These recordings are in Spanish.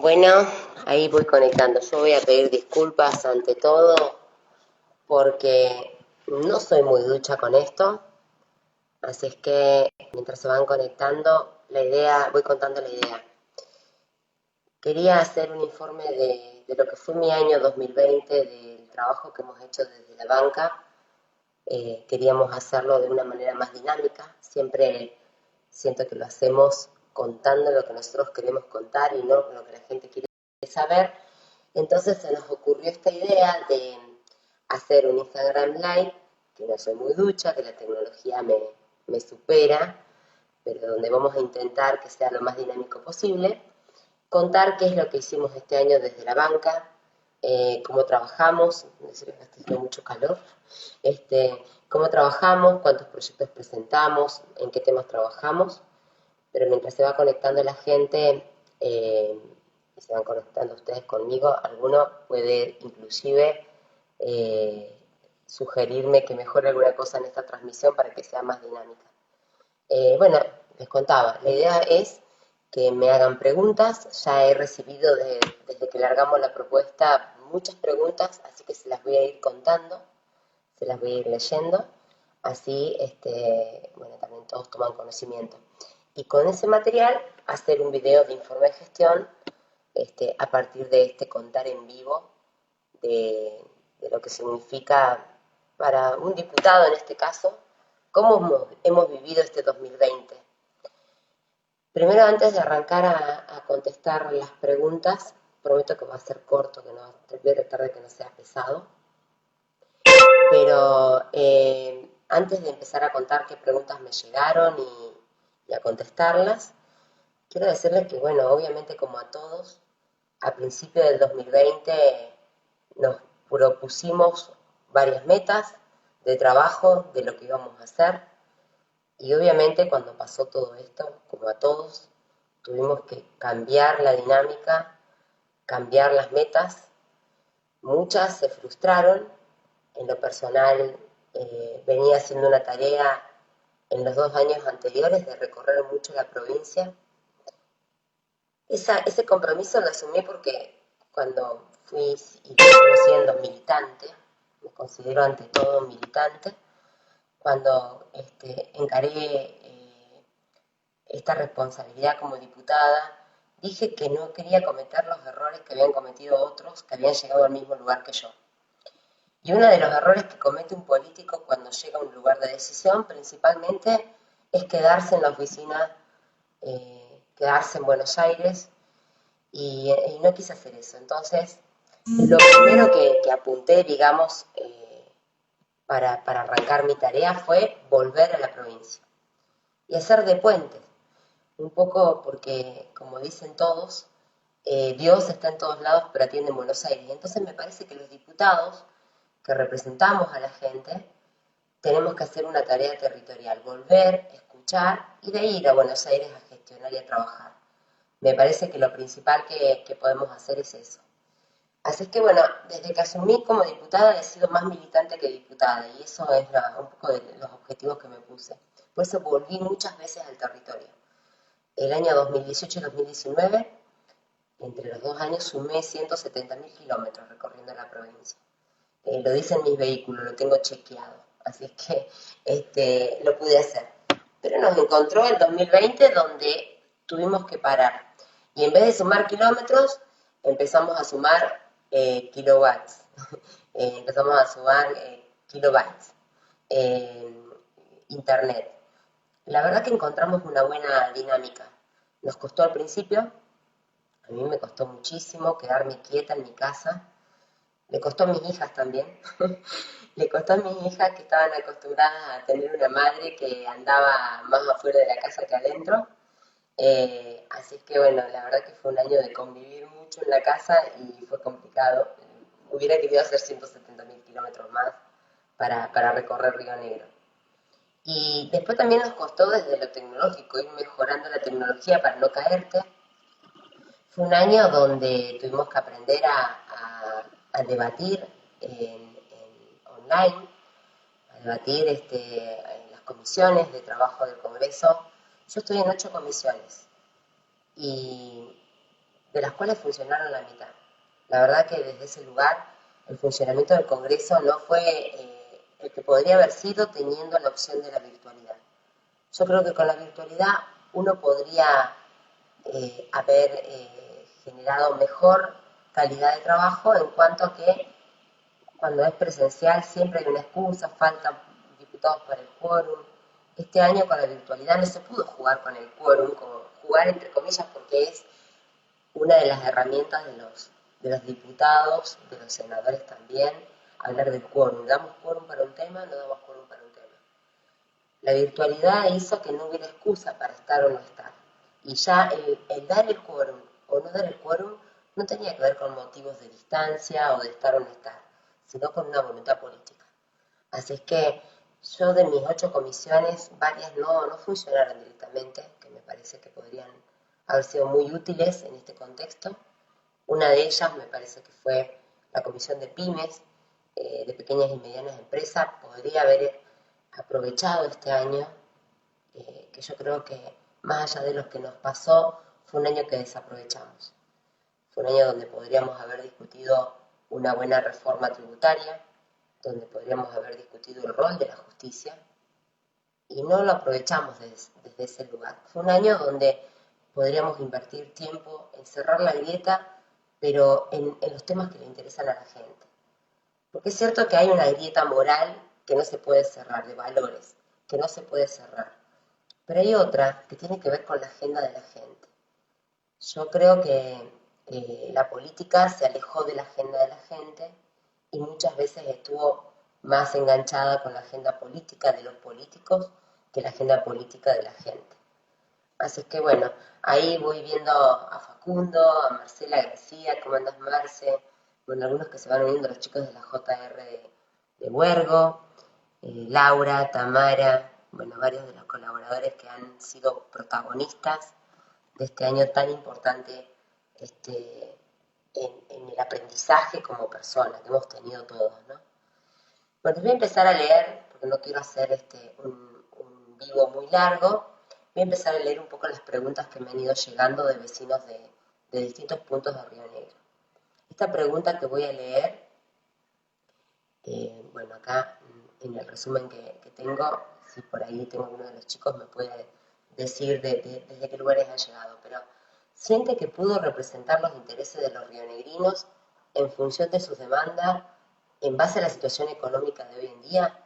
Bueno, ahí voy conectando. Yo voy a pedir disculpas ante todo porque no soy muy ducha con esto, así es que mientras se van conectando, voy contando la idea. Quería hacer un informe de lo que fue mi año 2020, del trabajo que hemos hecho desde la banca. Queríamos hacerlo de una manera más dinámica. Siempre siento que lo hacemos contando lo que nosotros queremos contar y no lo que la gente quiere saber. Entonces se nos ocurrió esta idea de hacer un Instagram Live, que no soy muy ducha, que la tecnología me supera, pero donde vamos a intentar que sea lo más dinámico posible, contar qué es lo que hicimos este año desde la banca, cómo trabajamos, decir que está haciendo mucho calor, cómo trabajamos, cuántos proyectos presentamos, en qué temas trabajamos, pero mientras se va conectando la gente y se van conectando ustedes conmigo, alguno puede inclusive sugerirme que mejore alguna cosa en esta transmisión para que sea más dinámica. Bueno, les contaba, la idea es que me hagan preguntas. Ya he recibido desde que largamos la propuesta muchas preguntas, así que se las voy a ir contando, se las voy a ir leyendo, así bueno, también todos toman conocimiento. Y con ese material hacer un video de informe de gestión a partir de contar en vivo de lo que significa para un diputado en este caso, cómo hemos vivido este 2020. Primero, antes de arrancar a contestar las preguntas, prometo que va a ser corto, que no voy a tratar de que no sea pesado, pero antes de empezar a contar qué preguntas me llegaron y a contestarlas, quiero decirles que, bueno, obviamente como a todos, a principio del 2020 nos propusimos varias metas de trabajo, de lo que íbamos a hacer, y obviamente cuando pasó todo esto, como a todos, tuvimos que cambiar la dinámica, cambiar las metas. Muchas se frustraron. En lo personal, venía haciendo una tarea en los 2 años anteriores de recorrer mucho la provincia. Ese compromiso lo asumí porque cuando fui y sigo siendo militante, me considero ante todo militante, cuando encaré esta responsabilidad como diputada, dije que no quería cometer los errores que habían cometido otros que habían llegado al mismo lugar que yo. Y uno de los errores que comete un político cuando llega a un lugar de decisión principalmente es quedarse en la oficina, quedarse en Buenos Aires, y no quise hacer eso. Entonces, lo primero que apunté, digamos, para arrancar mi tarea fue volver a la provincia y hacer de puente. Un poco porque, como dicen todos, Dios está en todos lados, pero atiende en Buenos Aires. Entonces me parece que los diputados que representamos a la gente tenemos que hacer una tarea territorial, volver, escuchar y de ir a Buenos Aires a gestionar y a trabajar. Me parece que lo principal que podemos hacer es eso. Así es que bueno, desde que asumí como diputada he sido más militante que diputada, y eso es un poco de los objetivos que me puse. Por eso volví muchas veces al territorio. El año 2018 y 2019, entre los 2 años, sumé 170.000 kilómetros recorriendo la provincia. Lo dicen mis vehículos, lo tengo chequeado, así es que lo pude hacer. Pero nos encontró el 2020 donde tuvimos que parar. Y en vez de sumar kilómetros, empezamos a sumar kilowatts, empezamos a sumar kilobytes, internet. La verdad que encontramos una buena dinámica. Nos costó al principio, a mí me costó muchísimo quedarme quieta en mi casa. Le costó a mis hijas también. Le costó a mis hijas que estaban acostumbradas a tener una madre que andaba más afuera de la casa que adentro. Así es que bueno, la verdad que fue un año de convivir mucho en la casa y fue complicado. Hubiera querido hacer 170.000 kilómetros más para recorrer Río Negro. Y después también nos costó desde lo tecnológico, ir mejorando la tecnología para no caerte. Fue un año donde tuvimos que aprender a debatir online, a debatir en las comisiones de trabajo del Congreso. Yo estoy en 8 comisiones y de las cuales funcionaron la mitad. La verdad que desde ese lugar el funcionamiento del Congreso no fue el que podría haber sido teniendo la opción de la virtualidad. Yo creo que con la virtualidad uno podría haber generado mejor calidad de trabajo en cuanto a que cuando es presencial siempre hay una excusa, faltan diputados para el quórum. Este año con la virtualidad no se pudo jugar con el quórum, como jugar entre comillas porque es una de las herramientas de los diputados, de los senadores también, hablar del quórum. ¿Damos quórum para un tema? No damos quórum para un tema. La virtualidad hizo que no hubiera excusa para estar o no estar. Y ya el dar el quórum o no dar el quórum no tenía que ver con motivos de distancia o de estar o no estar, sino con una voluntad política. Así es que yo de mis 8 comisiones, varias no funcionaron directamente, que me parece que podrían haber sido muy útiles en este contexto. Una de ellas me parece que fue la comisión de pymes, de pequeñas y medianas empresas, podría haber aprovechado este año, que yo creo que más allá de lo que nos pasó, fue un año que desaprovechamos. Fue un año donde podríamos haber discutido una buena reforma tributaria, donde podríamos haber discutido el rol de la justicia, y no lo aprovechamos desde ese lugar. Fue un año donde podríamos invertir tiempo en cerrar la grieta, pero en los temas que le interesan a la gente. Porque es cierto que hay una grieta moral que no se puede cerrar, de valores, que no se puede cerrar. Pero hay otra que tiene que ver con la agenda de la gente. Yo creo que la política se alejó de la agenda de la gente y muchas veces estuvo más enganchada con la agenda política de los políticos que la agenda política de la gente. Así que bueno, ahí voy viendo a Facundo, a Marcela García, ¿cómo andas, Marce? Bueno, algunos que se van uniendo, los chicos de la JR de Huergo, Laura, Tamara, bueno, varios de los colaboradores que han sido protagonistas de este año tan importante en el aprendizaje como persona que hemos tenido todos, ¿no? Bueno, voy a empezar a leer, porque no quiero hacer un vivo muy largo, voy a empezar a leer un poco las preguntas que me han ido llegando de vecinos de distintos puntos de Río Negro. Esta pregunta que voy a leer, bueno, acá en el resumen que tengo, si por ahí tengo uno de los chicos me puede decir desde qué lugares ha llegado, pero siente que pudo representar los intereses de los rionegrinos en función de sus demandas en base a la situación económica de hoy en día.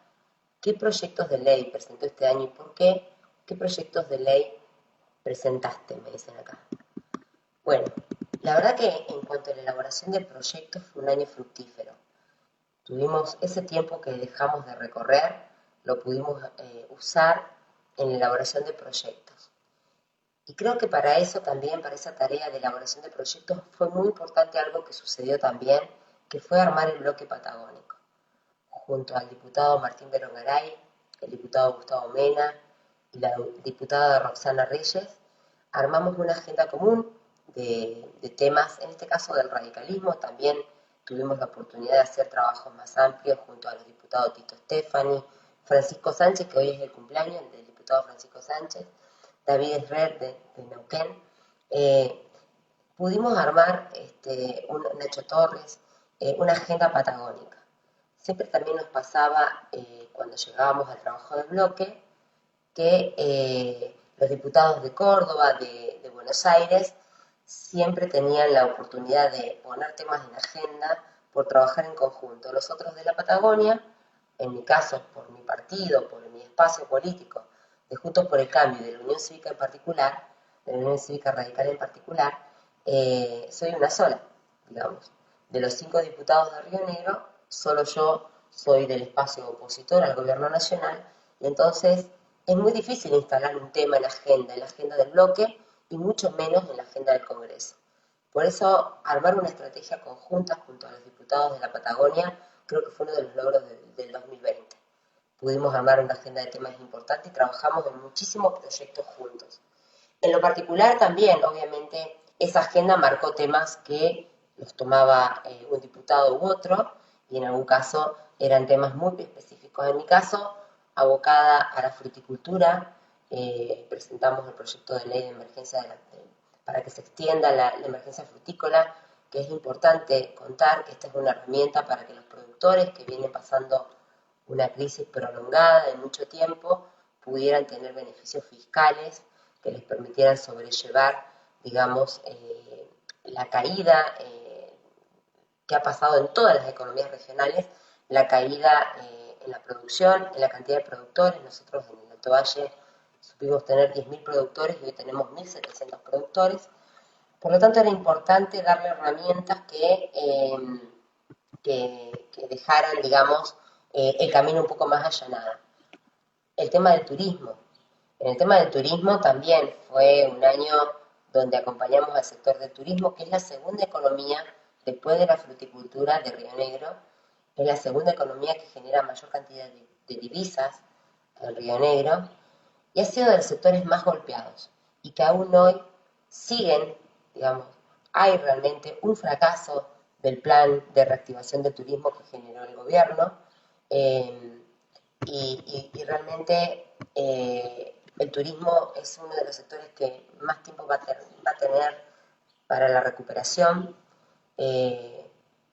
¿Qué proyectos de ley presentó este año y por qué? ¿Qué proyectos de ley presentaste? Me dicen acá. Bueno, la verdad que en cuanto a la elaboración de proyectos fue un año fructífero. Tuvimos ese tiempo que dejamos de recorrer, lo pudimos usar en la elaboración de proyectos. Y creo que para eso también, para esa tarea de elaboración de proyectos, fue muy importante algo que sucedió también, que fue armar el bloque patagónico, junto al diputado Martín Berongaray, el diputado Gustavo Mena y la diputada Roxana Reyes, armamos una agenda común de temas, en este caso del radicalismo. También tuvimos la oportunidad de hacer trabajos más amplios junto a los diputados Tito Stefani, Francisco Sánchez, que hoy es el cumpleaños del diputado Francisco Sánchez, David Esrer de Neuquén. Pudimos armar, Nacho Torres, una agenda patagónica. Siempre también nos pasaba, cuando llegábamos al trabajo del bloque, que los diputados de Córdoba, de Buenos Aires, siempre tenían la oportunidad de poner temas en agenda por trabajar en conjunto. Los otros de la Patagonia, en mi caso, por mi partido, por mi espacio político, de Juntos por el Cambio y de la Unión Cívica en particular, de la Unión Cívica Radical en particular, soy una sola, digamos. De los 5 diputados de Río Negro, solo yo soy del espacio opositor al gobierno nacional, y entonces es muy difícil instalar un tema en la agenda del bloque, y mucho menos en la agenda del Congreso. Por eso, armar una estrategia conjunta junto a los diputados de la Patagonia creo que fue uno de los logros del 2020. Pudimos armar una agenda de temas importantes y trabajamos en muchísimos proyectos juntos. En lo particular también, obviamente, esa agenda marcó temas que los tomaba un diputado u otro, y en algún caso eran temas muy específicos. En mi caso, abocada a la fruticultura, presentamos el proyecto de ley de emergencia para que se extienda la emergencia frutícola, que es importante contar que esta es una herramienta para que los productores que vienen pasando una crisis prolongada de mucho tiempo pudieran tener beneficios fiscales que les permitieran sobrellevar, digamos, la caída que ha pasado en todas las economías regionales, la caída en la producción, en la cantidad de productores. Nosotros en el Alto Valle supimos tener 10.000 productores y hoy tenemos 1.700 productores. Por lo tanto, era importante darle herramientas que dejaran, digamos, el camino un poco más allanado. El tema del turismo. En el tema del turismo también fue un año donde acompañamos al sector del turismo, que es la segunda economía después de la fruticultura de Río Negro, es la segunda economía que genera mayor cantidad de divisas en Río Negro, y ha sido de los sectores más golpeados, y que aún hoy siguen, digamos, hay realmente un fracaso del plan de reactivación del turismo que generó el gobierno, y realmente el turismo es uno de los sectores que más tiempo va a tener para la recuperación,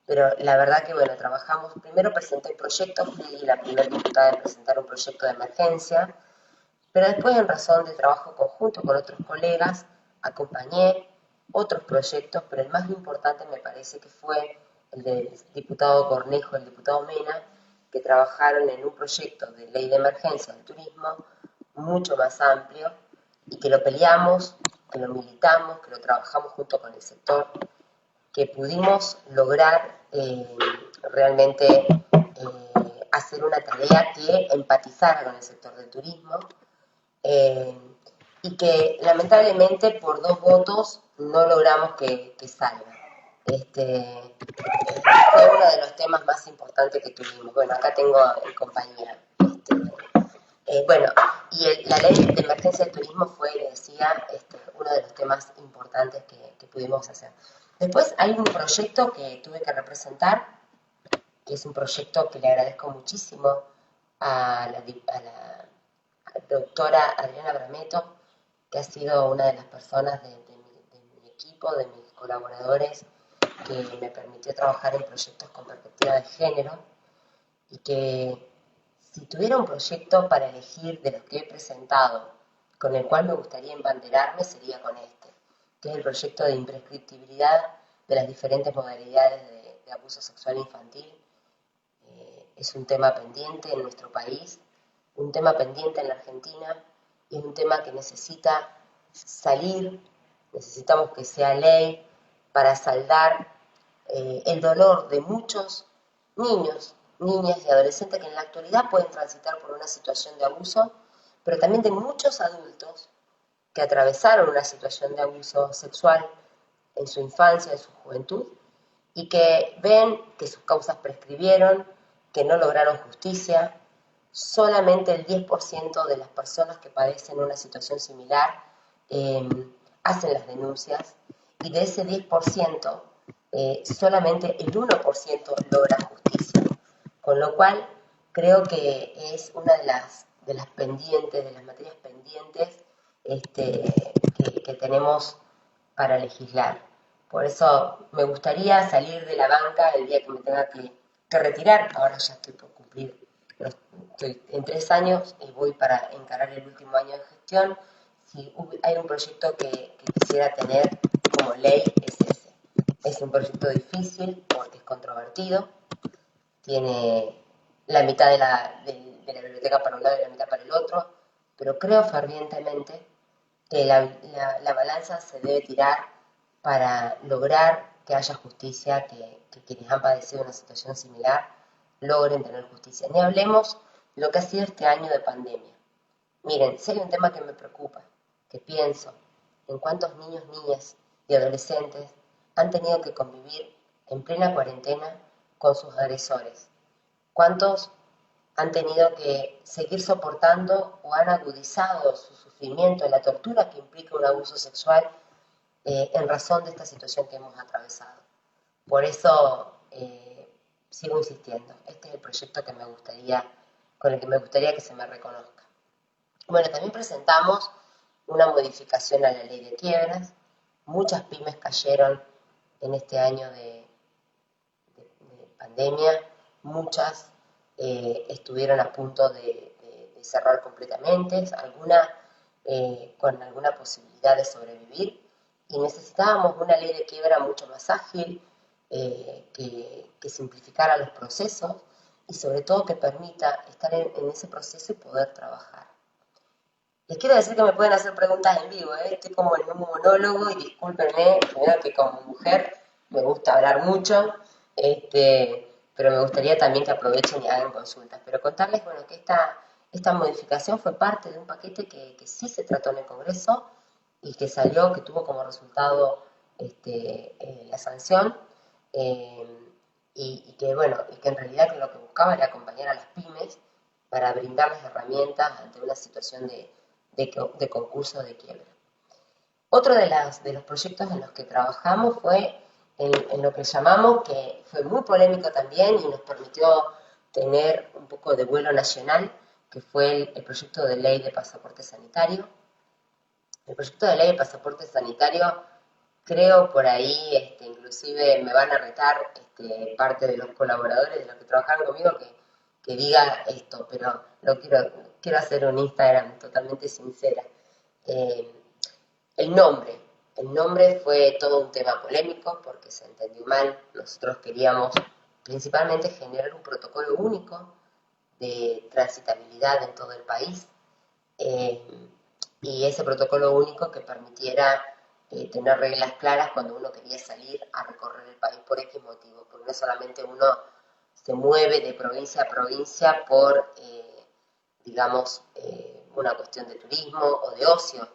pero la verdad que, bueno, trabajamos, primero presenté el proyecto, fui la primera diputada en presentar un proyecto de emergencia, pero después, en razón de trabajo conjunto con otros colegas, acompañé otros proyectos, pero el más importante me parece que fue el del diputado Cornejo, el diputado Mena, que trabajaron en un proyecto de ley de emergencia del turismo mucho más amplio y que lo peleamos, que lo militamos, que lo trabajamos junto con el sector, que pudimos lograr realmente hacer una tarea que empatizara con el sector del turismo, y que lamentablemente por 2 votos no logramos que salga. Fue uno de los temas más importantes que tuvimos. Bueno, acá tengo en compañía. Bueno, y la ley de emergencia del turismo fue, le decía, uno de los temas importantes que pudimos hacer. Después hay un proyecto que tuve que representar, que es un proyecto que le agradezco muchísimo a la doctora Adriana Brameto, que ha sido una de las personas de mi equipo, de mis colaboradores, que me permitió trabajar en proyectos con perspectiva de género, y que si tuviera un proyecto para elegir de los que he presentado, con el cual me gustaría embanderarme, sería con este, que es el proyecto de imprescriptibilidad de las diferentes modalidades de abuso sexual infantil. Es un tema pendiente en nuestro país, un tema pendiente en la Argentina, y es un tema que necesita salir, necesitamos que sea ley para saldar el dolor de muchos niños, niñas y adolescentes que en la actualidad pueden transitar por una situación de abuso, pero también de muchos adultos que atravesaron una situación de abuso sexual en su infancia, en su juventud, y que ven que sus causas prescribieron, que no lograron justicia. Solamente el 10% de las personas que padecen una situación similar hacen las denuncias, y de ese 10%, solamente el 1% logra justicia. Con lo cual, creo que es una de las pendientes, de las materias pendientes que tenemos para legislar. Por eso me gustaría salir de la banca el día que me tenga que retirar. Ahora ya estoy por cumplir, estoy en 3 años y voy para encarar el último año de gestión. Si hay un proyecto que quisiera tener como ley, es ese. Es un proyecto difícil porque es controvertido, tiene la mitad de la biblioteca para un lado y la mitad para el otro, pero creo fervientemente que la balanza se debe tirar para lograr que haya justicia, que quienes han padecido una situación similar logren tener justicia. Ni hablemos de lo que ha sido este año de pandemia. Miren, si hay un tema que me preocupa, que pienso en cuántos niños, niñas y adolescentes han tenido que convivir en plena cuarentena con sus agresores. ¿Cuántos han tenido que seguir soportando o han agudizado su sufrimiento, la tortura que implica un abuso sexual en razón de esta situación que hemos atravesado? Por eso sigo insistiendo. Este es el proyecto con el que me gustaría que se me reconozca. Bueno, también presentamos una modificación a la ley de quiebras, muchas pymes cayeron en este año de pandemia, muchas estuvieron a punto de cerrar completamente, algunas con alguna posibilidad de sobrevivir, y necesitábamos una ley de quiebra mucho más ágil, que simplificara los procesos y sobre todo que permita estar en ese proceso y poder trabajar. Les quiero decir que me pueden hacer preguntas en vivo, estoy como en un monólogo y discúlpenme, primero que como mujer me gusta hablar mucho, pero me gustaría también que aprovechen y hagan consultas. Pero contarles, bueno, que esta modificación fue parte de un paquete que sí se trató en el Congreso y que salió, que tuvo como resultado la sanción, eh, y que, bueno, y que en realidad lo que buscaba era acompañar a las pymes para brindarles herramientas ante una situación de concurso de quiebra. Otro de los proyectos en los que trabajamos fue en lo que llamamos, que fue muy polémico también y nos permitió tener un poco de vuelo nacional, que fue el proyecto de ley de pasaporte sanitario. El proyecto de ley de pasaporte sanitario, creo por ahí, inclusive me van a retar parte de los colaboradores de los que trabajaron conmigo que diga esto, pero quiero hacer un Instagram totalmente sincera. Eh, el nombre. El nombre fue todo un tema polémico porque se entendió mal. Nosotros queríamos principalmente generar un protocolo único de transitabilidad en todo el país, eh, y ese protocolo único que permitiera tener reglas claras cuando uno quería salir a recorrer el país por X motivo, porque no solamente uno se mueve de provincia a provincia por, digamos, una cuestión de turismo o de ocio.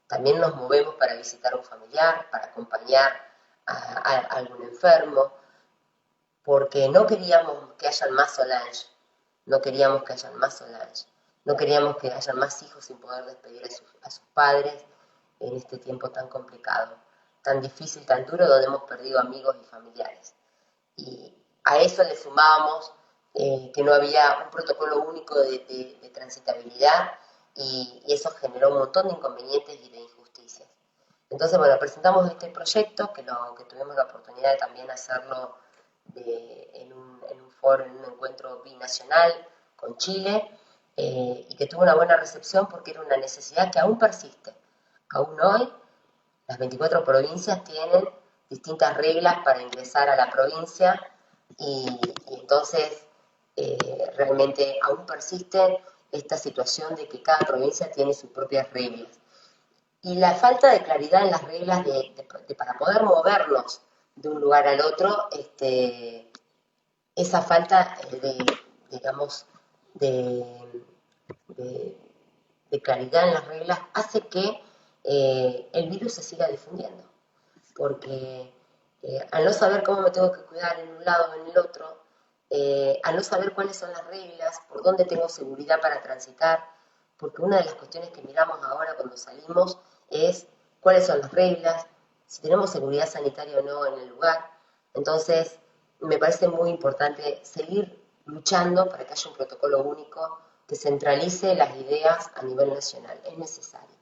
También nos movemos para visitar a un familiar, para acompañar a algún enfermo, porque no queríamos que hayan más Solange, no queríamos que hayan más Solange, no queríamos que hayan más hijos sin poder despedir a sus padres en este tiempo tan complicado, tan difícil, tan duro, donde hemos perdido amigos y familiares. Y a eso le sumábamos que no había un protocolo único de transitabilidad, y eso generó un montón de inconvenientes y de injusticias. Entonces, bueno, presentamos este proyecto que tuvimos la oportunidad de también hacerlo en un foro, en un encuentro binacional con Chile, y que tuvo una buena recepción porque era una necesidad que aún persiste. Aún hoy las 24 provincias tienen distintas reglas para ingresar a la provincia, y entonces realmente aún persiste esta situación de que cada provincia tiene sus propias reglas. Y la falta de claridad en las reglas para poder movernos de un lugar al otro, esa falta digamos, de, de, de claridad en las reglas hace que el virus se siga difundiendo, porque al no saber cómo me tengo que cuidar en un lado o en el otro, al no saber cuáles son las reglas, por dónde tengo seguridad para transitar, porque una de las cuestiones que miramos ahora cuando salimos es cuáles son las reglas, si tenemos seguridad sanitaria o no en el lugar. Entonces, me parece muy importante seguir luchando para que haya un protocolo único que centralice las ideas a nivel nacional. Es necesario.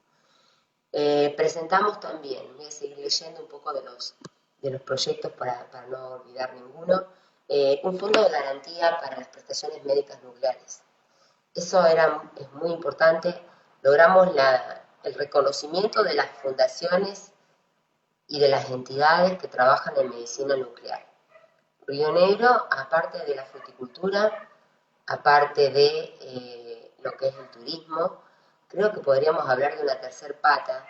Presentamos también, voy a seguir leyendo un poco de los proyectos para no olvidar ninguno, un fondo de garantía para las prestaciones médicas nucleares. Eso es muy importante. Logramos el reconocimiento de las fundaciones y de las entidades que trabajan en medicina nuclear. Río Negro, aparte de la fruticultura, aparte de lo que es el turismo, creo que podríamos hablar de una tercer pata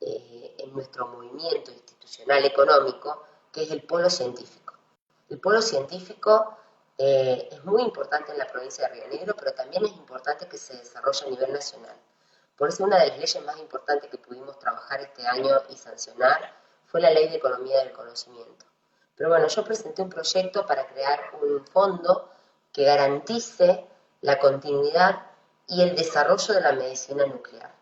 en nuestro movimiento institucional económico, que es el polo científico. El polo científico es muy importante en la provincia de Río Negro, pero también es importante que se desarrolle a nivel nacional. Por eso una de las leyes más importantes que pudimos trabajar este año y sancionar fue la Ley de Economía del Conocimiento. Pero bueno, yo presenté un proyecto para crear un fondo que garantice la continuidad y el desarrollo de la medicina nuclear.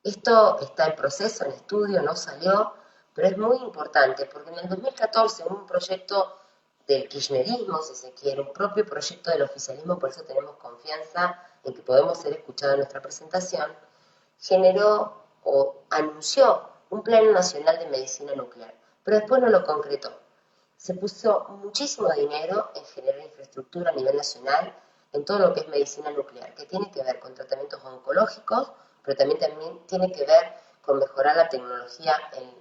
Esto está en proceso, en estudio, no salió, pero es muy importante porque en el 2014, en un proyecto del kirchnerismo, si se quiere, un propio proyecto del oficialismo, por eso tenemos confianza en que podemos ser escuchados en nuestra presentación, generó o anunció un Plan Nacional de Medicina Nuclear, pero después no lo concretó. Se puso muchísimo dinero en generar infraestructura a nivel nacional en todo lo que es medicina nuclear, que tiene que ver con tratamientos oncológicos, pero también tiene que ver con mejorar la tecnología en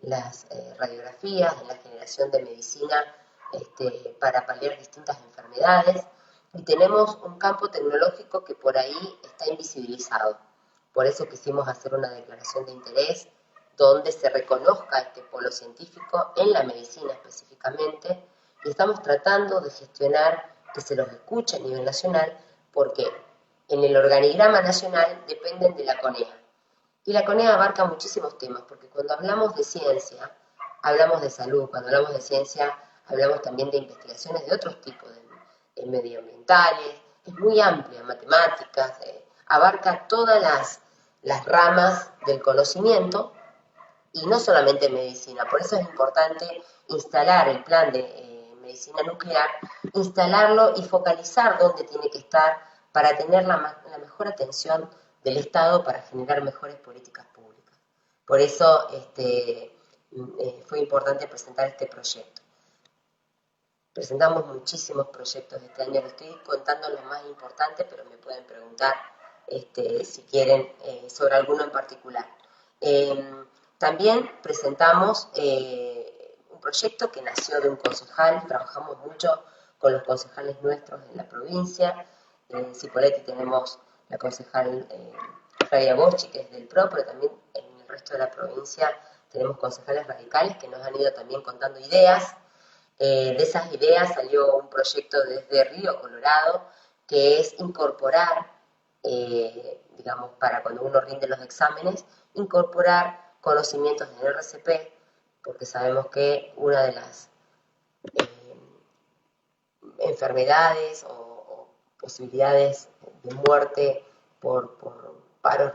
las radiografías, en la generación de medicina para paliar distintas enfermedades. Y tenemos un campo tecnológico que por ahí está invisibilizado. Por eso quisimos hacer una declaración de interés donde se reconozca este polo científico en la medicina específicamente, y estamos tratando de gestionar que se los escuche a nivel nacional, porque en el organigrama nacional dependen de la CONEA. Y la CONEA abarca muchísimos temas, porque cuando hablamos de ciencia, hablamos de salud, cuando hablamos de ciencia, hablamos también de investigaciones de otros tipos, de medioambientales, es muy amplia, matemáticas, abarca todas las ramas del conocimiento, y no solamente medicina. Por eso es importante instalar el plan de medicina nuclear, instalarlo y focalizar dónde tiene que estar para tener la mejor atención del Estado para generar mejores políticas públicas. Por eso fue importante presentar este proyecto. Presentamos muchísimos proyectos este año, les estoy contando los más importantes, pero me pueden preguntar si quieren sobre alguno en particular. También presentamos un proyecto que nació de un concejal, trabajamos mucho con los concejales nuestros en la provincia. En Cipolletti tenemos la concejal Flavia Boschi, que es del PRO, pero también en el resto de la provincia tenemos concejales radicales que nos han ido también contando ideas. De esas ideas salió un proyecto desde Río Colorado, que es incorporar, digamos, para cuando uno rinde los exámenes, incorporar conocimientos del RCP, porque sabemos que una de las enfermedades o posibilidades de muerte por paros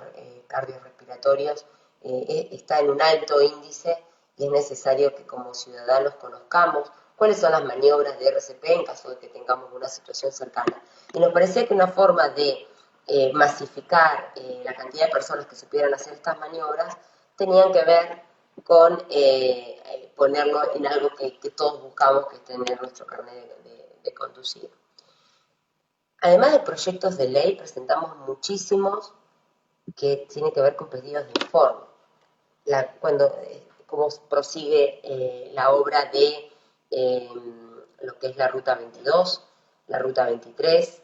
cardiorrespiratorios está en un alto índice, y es necesario que como ciudadanos conozcamos cuáles son las maniobras de RCP en caso de que tengamos una situación cercana. Y nos parecía que una forma de masificar la cantidad de personas que supieran hacer estas maniobras tenían que ver con ponerlo en algo que todos buscamos, que es tener nuestro carnet de conducir. Además de proyectos de ley, presentamos muchísimos que tienen que ver con pedidos de informe. Cómo prosigue la obra de lo que es la Ruta 22, la Ruta 23,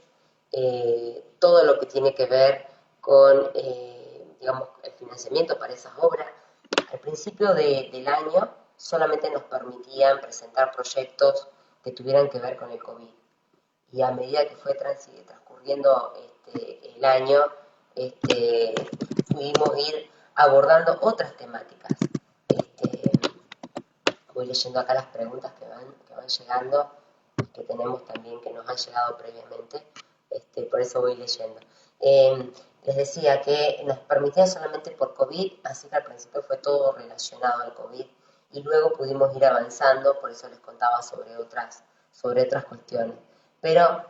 todo lo que tiene que ver con digamos, el financiamiento para esas obras. Al principio del año solamente nos permitían presentar proyectos que tuvieran que ver con el COVID. Y a medida que fue transcurriendo el año, pudimos ir abordando otras temáticas. Voy leyendo acá las preguntas que van llegando, que tenemos también, que nos han llegado previamente, por eso voy leyendo. Les decía que nos permitía solamente por COVID, así que al principio fue todo relacionado al COVID, y luego pudimos ir avanzando, por eso les contaba sobre otras cuestiones. Pero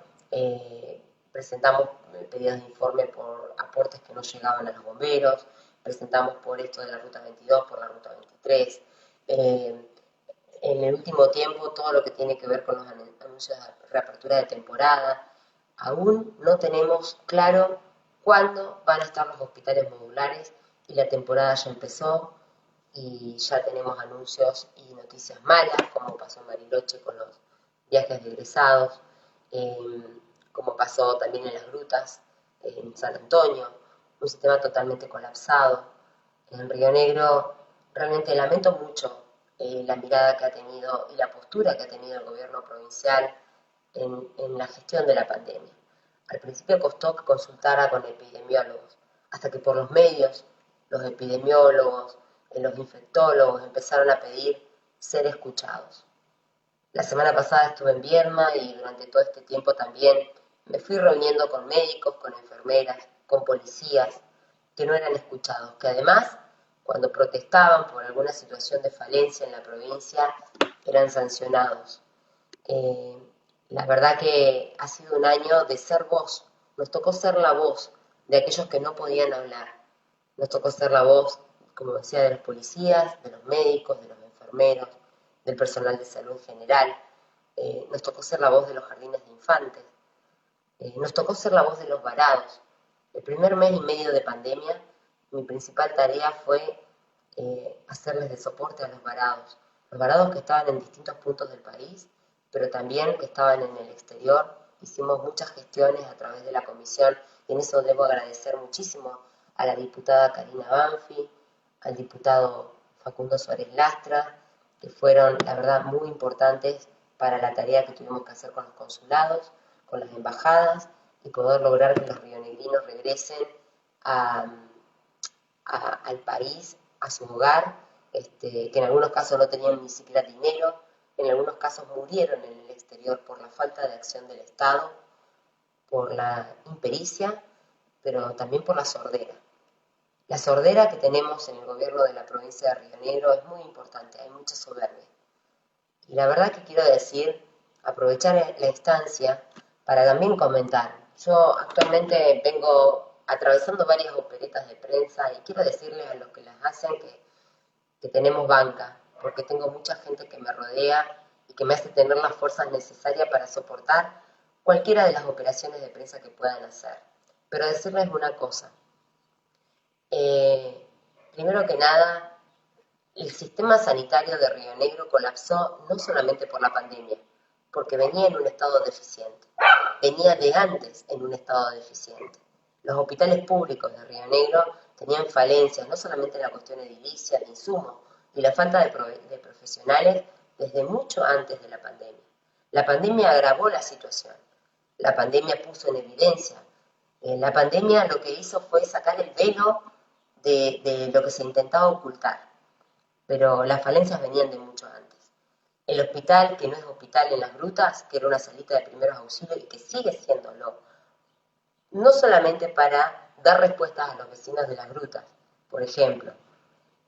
presentamos pedidos de informe por aportes que no llegaban a los bomberos, presentamos por esto de la Ruta 22, por la Ruta 23, en el último tiempo todo lo que tiene que ver con los anuncios de reapertura de temporada. Aún no tenemos claro cuándo van a estar los hospitales modulares, y la temporada ya empezó y ya tenemos anuncios y noticias malas, como pasó en Bariloche con los viajes de egresados, como pasó también en las grutas, en San Antonio, un sistema totalmente colapsado. En Río Negro realmente lamento mucho la mirada que ha tenido y la postura que ha tenido el gobierno provincial en la gestión de la pandemia. Al principio costó que consultara con epidemiólogos, hasta que por los medios, los epidemiólogos, los infectólogos empezaron a pedir ser escuchados. La semana pasada estuve en Viedma y durante todo este tiempo también me fui reuniendo con médicos, con enfermeras, con policías que no eran escuchados, que además, cuando protestaban por alguna situación de falencia en la provincia, eran sancionados. La verdad que ha sido un año de ser voz. Nos tocó ser la voz de aquellos que no podían hablar. Nos tocó ser la voz como decía, de los policías, de los médicos, de los enfermeros, del personal de salud en general. Nos tocó ser la voz de los jardines de infantes. Nos tocó ser la voz de los varados. El primer mes y medio de pandemia, mi principal tarea fue hacerles de soporte a los varados que estaban en distintos puntos del país, pero también que estaban en el exterior. Hicimos muchas gestiones a través de la comisión y en eso debo agradecer muchísimo a la diputada Karina Banfi, al diputado Facundo Suárez Lastra, que fueron, la verdad, muy importantes para la tarea que tuvimos que hacer con los consulados, con las embajadas, y poder lograr que los rionegrinos regresen al país, a su hogar, que en algunos casos no tenían ni siquiera dinero, en algunos casos murieron en el exterior por la falta de acción del Estado, por la impericia, pero también por la sordera. La sordera que tenemos en el gobierno de la provincia de Río Negro es muy importante, hay mucha soberbia. Y la verdad que quiero decir, aprovechar la instancia para también comentar. Yo actualmente vengo atravesando varias operetas de prensa y quiero decirles a los que las hacen que tenemos banca, porque tengo mucha gente que me rodea y que me hace tener las fuerzas necesarias para soportar cualquiera de las operaciones de prensa que puedan hacer. Pero decirles una cosa. Primero que nada, el sistema sanitario de Río Negro colapsó no solamente por la pandemia, porque venía en un estado deficiente, venía de antes en un estado deficiente. Los hospitales públicos de Río Negro tenían falencias, no solamente en la cuestión edilicia, de insumos, y la falta de profesionales desde mucho antes de la pandemia. La pandemia agravó la situación, la pandemia puso en evidencia, la pandemia lo que hizo fue sacar el velo de lo que se intentaba ocultar, pero las falencias venían de mucho antes. El hospital, que no es hospital en las grutas, que era una salita de primeros auxilios y que sigue siéndolo, no solamente para dar respuestas a los vecinos de las grutas, por ejemplo,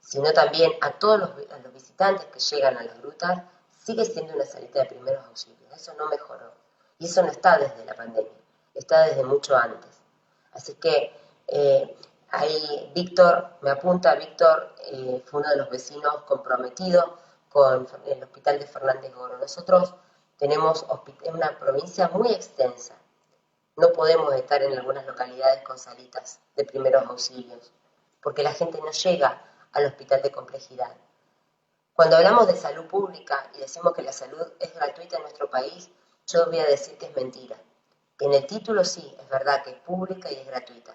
sino también a todos los visitantes que llegan a las grutas, sigue siendo una salita de primeros auxilios. Eso no mejoró. Y eso no está desde la pandemia, está desde mucho antes. Así que ahí Víctor, me apunta, Víctor fue uno de los vecinos comprometidos con el hospital de Fernández Goro. Nosotros tenemos una provincia muy extensa. No podemos estar en algunas localidades con salitas de primeros auxilios, porque la gente no llega al hospital de complejidad. Cuando hablamos de salud pública y decimos que la salud es gratuita en nuestro país, yo voy a decir que es mentira. Que en el título sí, es verdad que es pública y es gratuita,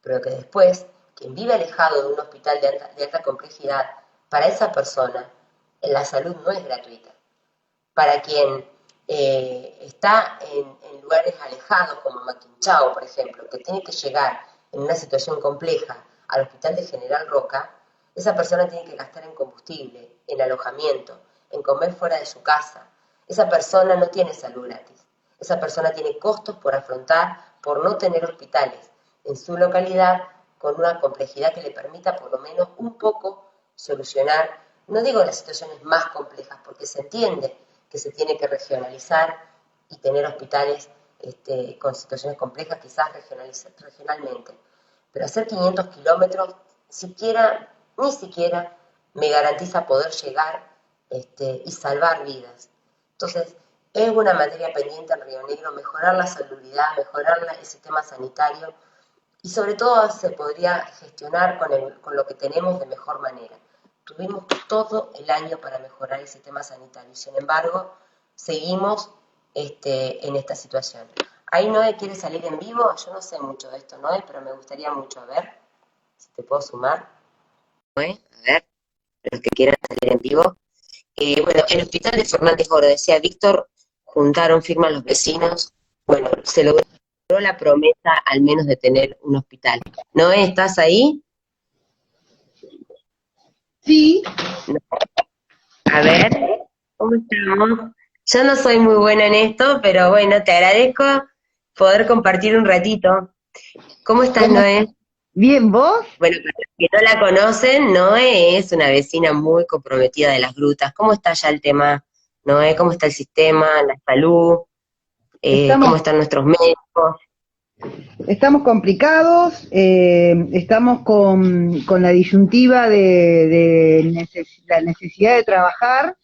pero que después, quien vive alejado de un hospital de alta complejidad, para esa persona, la salud no es gratuita. Para quien está en lugares alejados, como Maquinchao, por ejemplo, que tiene que llegar en una situación compleja al hospital de General Roca, esa persona tiene que gastar en combustible, en alojamiento, en comer fuera de su casa. Esa persona no tiene salud gratis. Esa persona tiene costos por afrontar por no tener hospitales en su localidad con una complejidad que le permita por lo menos un poco solucionar, no digo las situaciones más complejas, porque se entiende que se tiene que regionalizar y tener hospitales con situaciones complejas, quizás regionalmente. Pero hacer 500 kilómetros, ni siquiera me garantiza poder llegar y salvar vidas. Entonces, es una materia pendiente en Río Negro, mejorar la salubridad, mejorar el sistema sanitario y sobre todo se podría gestionar con lo que tenemos de mejor manera. Tuvimos todo el año para mejorar el sistema sanitario y sin embargo seguimos en esta situación. Ahí Noé quiere salir en vivo, yo no sé mucho de esto, Noé, pero me gustaría mucho, a ver si te puedo sumar. Noé, a ver, los que quieran salir en vivo. Bueno, el hospital de Fernández Goro, decía Víctor, juntaron firmas los vecinos, bueno, se logró la promesa al menos de tener un hospital. Noé, ¿estás ahí? Sí, No. A ver, ¿cómo estamos? Yo no soy muy buena en esto, pero bueno, te agradezco poder compartir un ratito. ¿Cómo estás, ¿cómo? Noé? Bien, ¿vos? Bueno, para los que no la conocen, Noé es una vecina muy comprometida de las grutas. ¿Cómo está ya el tema, Noé? ¿Cómo está el sistema, la salud? ¿Cómo Estamos, están nuestros médicos? Estamos complicados, estamos con la disyuntiva la necesidad de trabajar,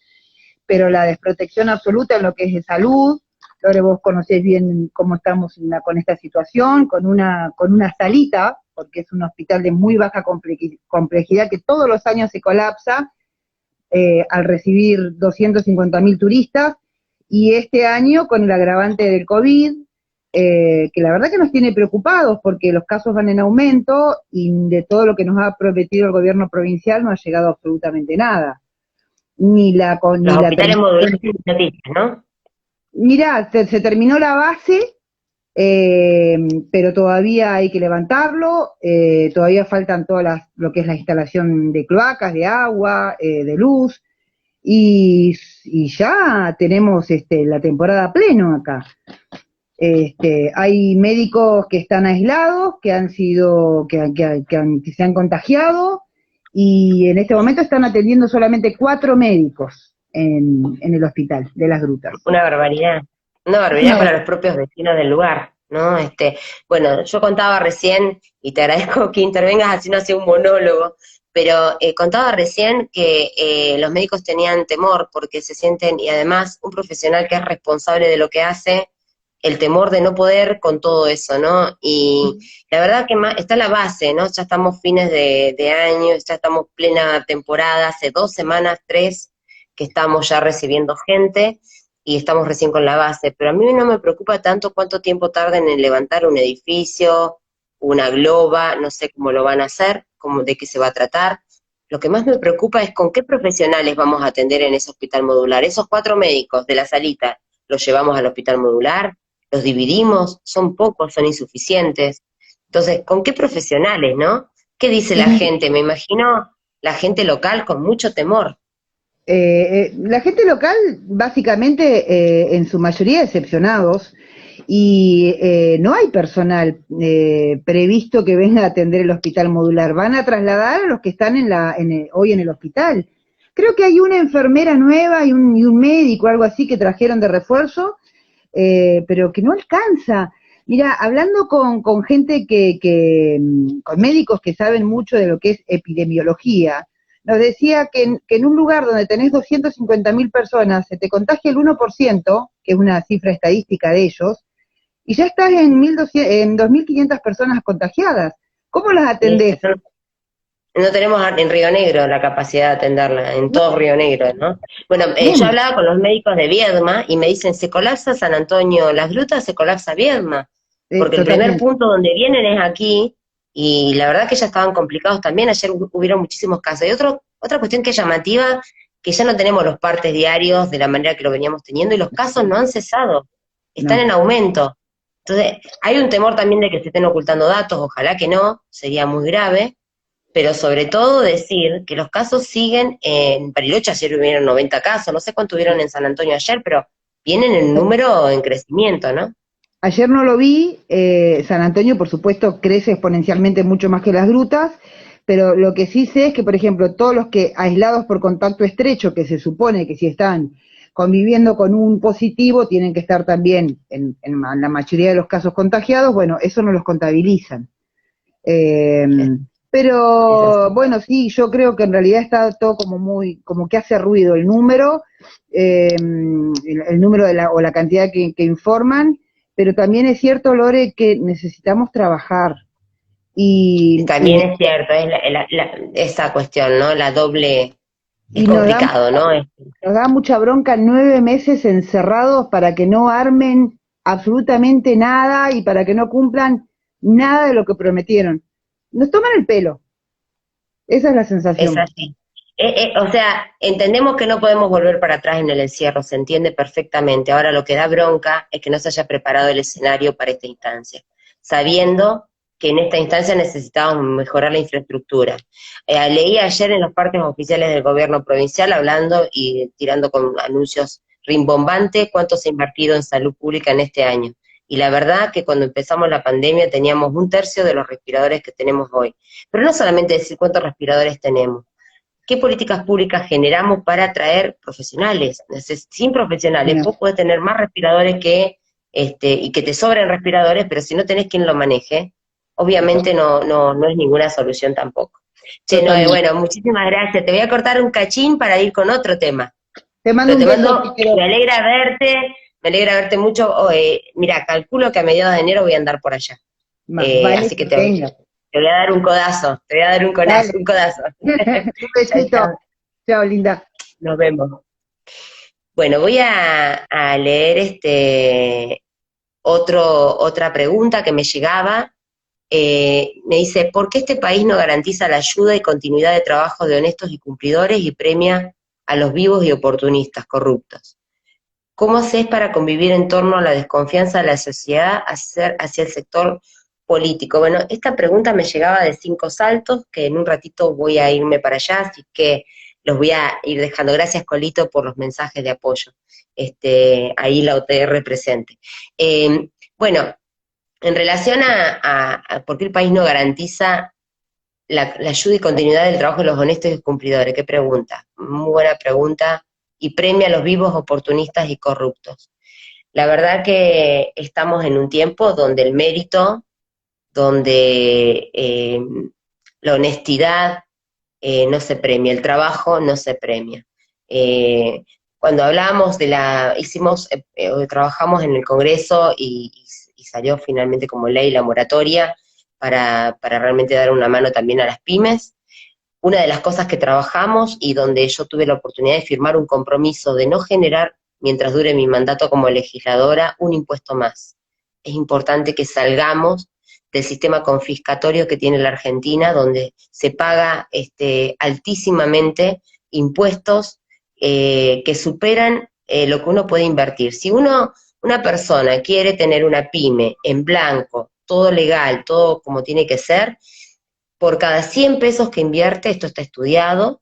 pero la desprotección absoluta en lo que es de salud. Ahora vos conocés bien cómo estamos con esta situación, con una salita, porque es un hospital de muy baja complejidad que todos los años se colapsa al recibir 250.000 turistas, y este año con el agravante del COVID, que la verdad que nos tiene preocupados porque los casos van en aumento y de todo lo que nos ha prometido el gobierno provincial no ha llegado absolutamente nada. Ni Los la hospitales modulares son noticias, ¿no? Mirá, se terminó la base, pero todavía hay que levantarlo, todavía faltan lo que es la instalación de cloacas, de agua, de luz, y ya tenemos la temporada pleno acá. Hay médicos que están aislados, que se han contagiado, y en este momento están atendiendo solamente 4 médicos en el hospital de Las Grutas. Una barbaridad para los propios vecinos del lugar, ¿no? Bueno, yo contaba recién, y te agradezco que intervengas así no hacia un monólogo, pero contaba recién que los médicos tenían temor porque se sienten, y además un profesional que es responsable de lo que hace, el temor de no poder con todo eso, ¿no? Y la verdad que está la base, ¿no? Ya estamos fines de año, ya estamos plena temporada, hace 2 semanas, 3, que estamos ya recibiendo gente, y estamos recién con la base, pero a mí no me preocupa tanto cuánto tiempo tarden en levantar un edificio, una globa, no sé cómo lo van a hacer, de qué se va a tratar. Lo que más me preocupa es con qué profesionales vamos a atender en ese hospital modular. Esos 4 médicos de la salita, ¿los llevamos al hospital modular? ¿Los dividimos? ¿Son pocos? ¿Son insuficientes? Entonces, ¿con qué profesionales, no? ¿Qué dice la gente? Me imagino la gente local con mucho temor. La gente local, básicamente, en su mayoría decepcionados, y no hay personal previsto que venga a atender el hospital modular. Van a trasladar a los que están hoy en el hospital. Creo que hay una enfermera nueva y un médico, algo así, que trajeron de refuerzo, pero que no alcanza. Mira, hablando con gente con médicos que saben mucho de lo que es epidemiología, nos decía que en un lugar donde tenés 250.000 personas, se te contagia el 1%, que es una cifra estadística de ellos, y ya estás en 2.500 personas contagiadas. ¿Cómo las atendés? No tenemos en Río Negro la capacidad de atenderla, en todo Río Negro, ¿no? Bueno, yo hablaba con los médicos de Viedma y me dicen, se colapsa San Antonio, Las Grutas, se colapsa Viedma, porque el primer punto donde vienen es aquí, y la verdad que ya estaban complicados también. Ayer hubieron muchísimos casos. Y otra cuestión que es llamativa, que ya no tenemos los partes diarios de la manera que lo veníamos teniendo, y los casos no han cesado, están en aumento. Entonces, hay un temor también de que se estén ocultando datos, ojalá que no, sería muy grave, pero sobre todo decir que los casos siguen. En Bariloche ayer hubieron 90 casos, no sé cuánto hubieron en San Antonio ayer, pero vienen en número en crecimiento, ¿no? Ayer no lo vi, San Antonio por supuesto crece exponencialmente mucho más que Las Grutas, pero lo que sí sé es que, por ejemplo, todos los que aislados por contacto estrecho, que se supone que si están conviviendo con un positivo, tienen que estar también en la mayoría de los casos contagiados, bueno, eso no los contabilizan. Pero bueno, sí, yo creo que en realidad está todo como que hace ruido el número, el número o la cantidad que informan, pero también es cierto, Lore, que necesitamos trabajar. También es cierto, es esa cuestión, ¿no? La doble, es complicado, ¿no? Nos da mucha bronca 9 meses encerrados para que no armen absolutamente nada y para que no cumplan nada de lo que prometieron. Nos toman el pelo. Esa es la sensación. Es así. O sea, entendemos que no podemos volver para atrás en el encierro, se entiende perfectamente. Ahora lo que da bronca es que no se haya preparado el escenario para esta instancia, sabiendo que en esta instancia necesitábamos mejorar la infraestructura. Leí ayer en los parques oficiales del gobierno provincial, hablando y tirando con anuncios rimbombantes, cuánto se ha invertido en salud pública en este año. Y la verdad que cuando empezamos la pandemia teníamos 1/3 de los respiradores que tenemos hoy. Pero no solamente decir cuántos respiradores tenemos, ¿qué políticas públicas generamos para atraer profesionales? Sin profesionales, vos podés tener más respiradores que y que te sobren respiradores, pero si no tenés quien lo maneje, obviamente no es ninguna solución tampoco. Che, Noé, Totalmente. bueno, muchísimas gracias. Te voy a cortar un cachín para ir con otro tema. Te mando Pero un te beso, mando, Piquero. me alegra verte mucho. Mira, calculo que a mediados de enero voy a andar por allá. Más vale Así que que venga. te voy a dar un codazo, te voy a dar Dale. un codazo. Un Chao, besito. chao, Chao, linda. nos vemos. Bueno, voy a leer otra pregunta que me llegaba. Me dice, ¿por qué este país no garantiza la ayuda y continuidad de trabajo de honestos y cumplidores y premia a los vivos y oportunistas, corruptos? ¿Cómo haces para convivir en torno a la desconfianza de la sociedad hacia el sector político? Bueno, esta pregunta me llegaba de 5 saltos, que en un ratito voy a irme para allá, así que los voy a ir dejando. Gracias, Colito, por los mensajes de apoyo. Ahí la OTR presente. Bueno, en relación a por qué el país no garantiza la ayuda y continuidad del trabajo de los honestos y cumplidores, ¿qué pregunta? Muy buena pregunta, y premia a los vivos oportunistas y corruptos. La verdad que estamos en un tiempo donde el mérito, donde la honestidad no se premia, el trabajo no se premia. Cuando hablamos trabajamos en el Congreso y salió finalmente como ley la moratoria para realmente dar una mano también a las pymes. Una de las cosas que trabajamos y donde yo tuve la oportunidad de firmar un compromiso de no generar, mientras dure mi mandato como legisladora, un impuesto más. Es importante que salgamos del sistema confiscatorio que tiene la Argentina, donde se paga altísimamente impuestos que superan lo que uno puede invertir. Si una persona quiere tener una pyme en blanco, todo legal, todo como tiene que ser, por cada 100 pesos que invierte, esto está estudiado,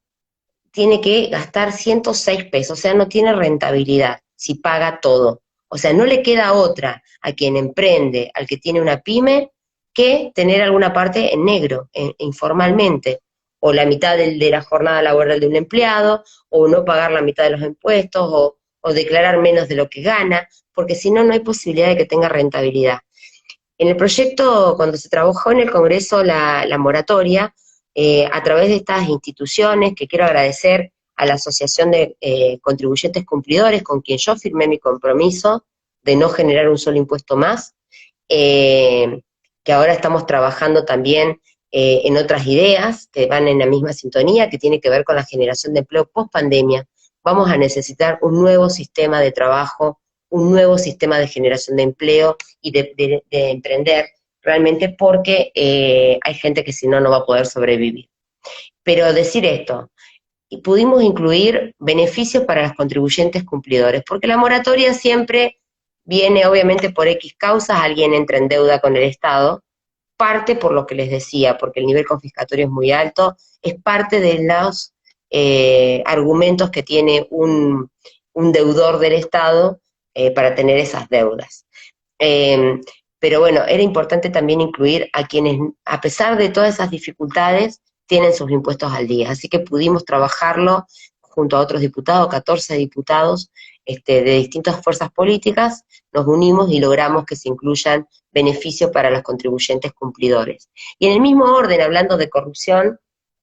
tiene que gastar 106 pesos, o sea, no tiene rentabilidad si paga todo. O sea, no le queda otra a quien emprende, al que tiene una pyme, que tener alguna parte en negro, informalmente, o la mitad de la jornada laboral de un empleado, o no pagar la mitad de los impuestos, o declarar menos de lo que gana, porque si no, no hay posibilidad de que tenga rentabilidad. En el proyecto, cuando se trabajó en el Congreso la moratoria, a través de estas instituciones, que quiero agradecer a la Asociación de Contribuyentes Cumplidores, con quien yo firmé mi compromiso de no generar un solo impuesto más, que ahora estamos trabajando también en otras ideas que van en la misma sintonía, que tiene que ver con la generación de empleo post pandemia. Vamos a necesitar un nuevo sistema de trabajo, un nuevo sistema de generación de empleo y de emprender, realmente porque hay gente que si no, no va a poder sobrevivir. Pero decir esto, y pudimos incluir beneficios para los contribuyentes cumplidores, porque la moratoria siempre viene obviamente por X causas, alguien entra en deuda con el Estado, parte por lo que les decía, porque el nivel confiscatorio es muy alto, es parte de los argumentos que tiene un deudor del Estado para tener esas deudas. Eh, pero bueno, era importante también incluir a quienes, a pesar de todas esas dificultades, tienen sus impuestos al día. Así que pudimos trabajarlo junto a otros diputados, 14 diputados de distintas fuerzas políticas, nos unimos y logramos que se incluyan beneficios para los contribuyentes cumplidores. Y en el mismo orden, hablando de corrupción,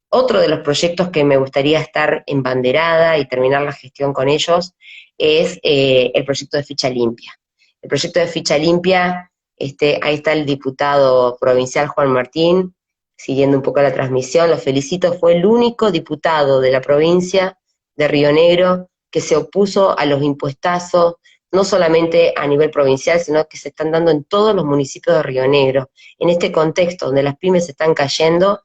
otro de los proyectos que me gustaría estar embanderada y terminar la gestión con ellos es el proyecto de ficha limpia. El proyecto de ficha limpia, ahí está el diputado provincial Juan Martín, siguiendo un poco la transmisión, lo felicito, fue el único diputado de la provincia de Río Negro que se opuso a los impuestazos, no solamente a nivel provincial, sino que se están dando en todos los municipios de Río Negro. En este contexto donde las pymes están cayendo,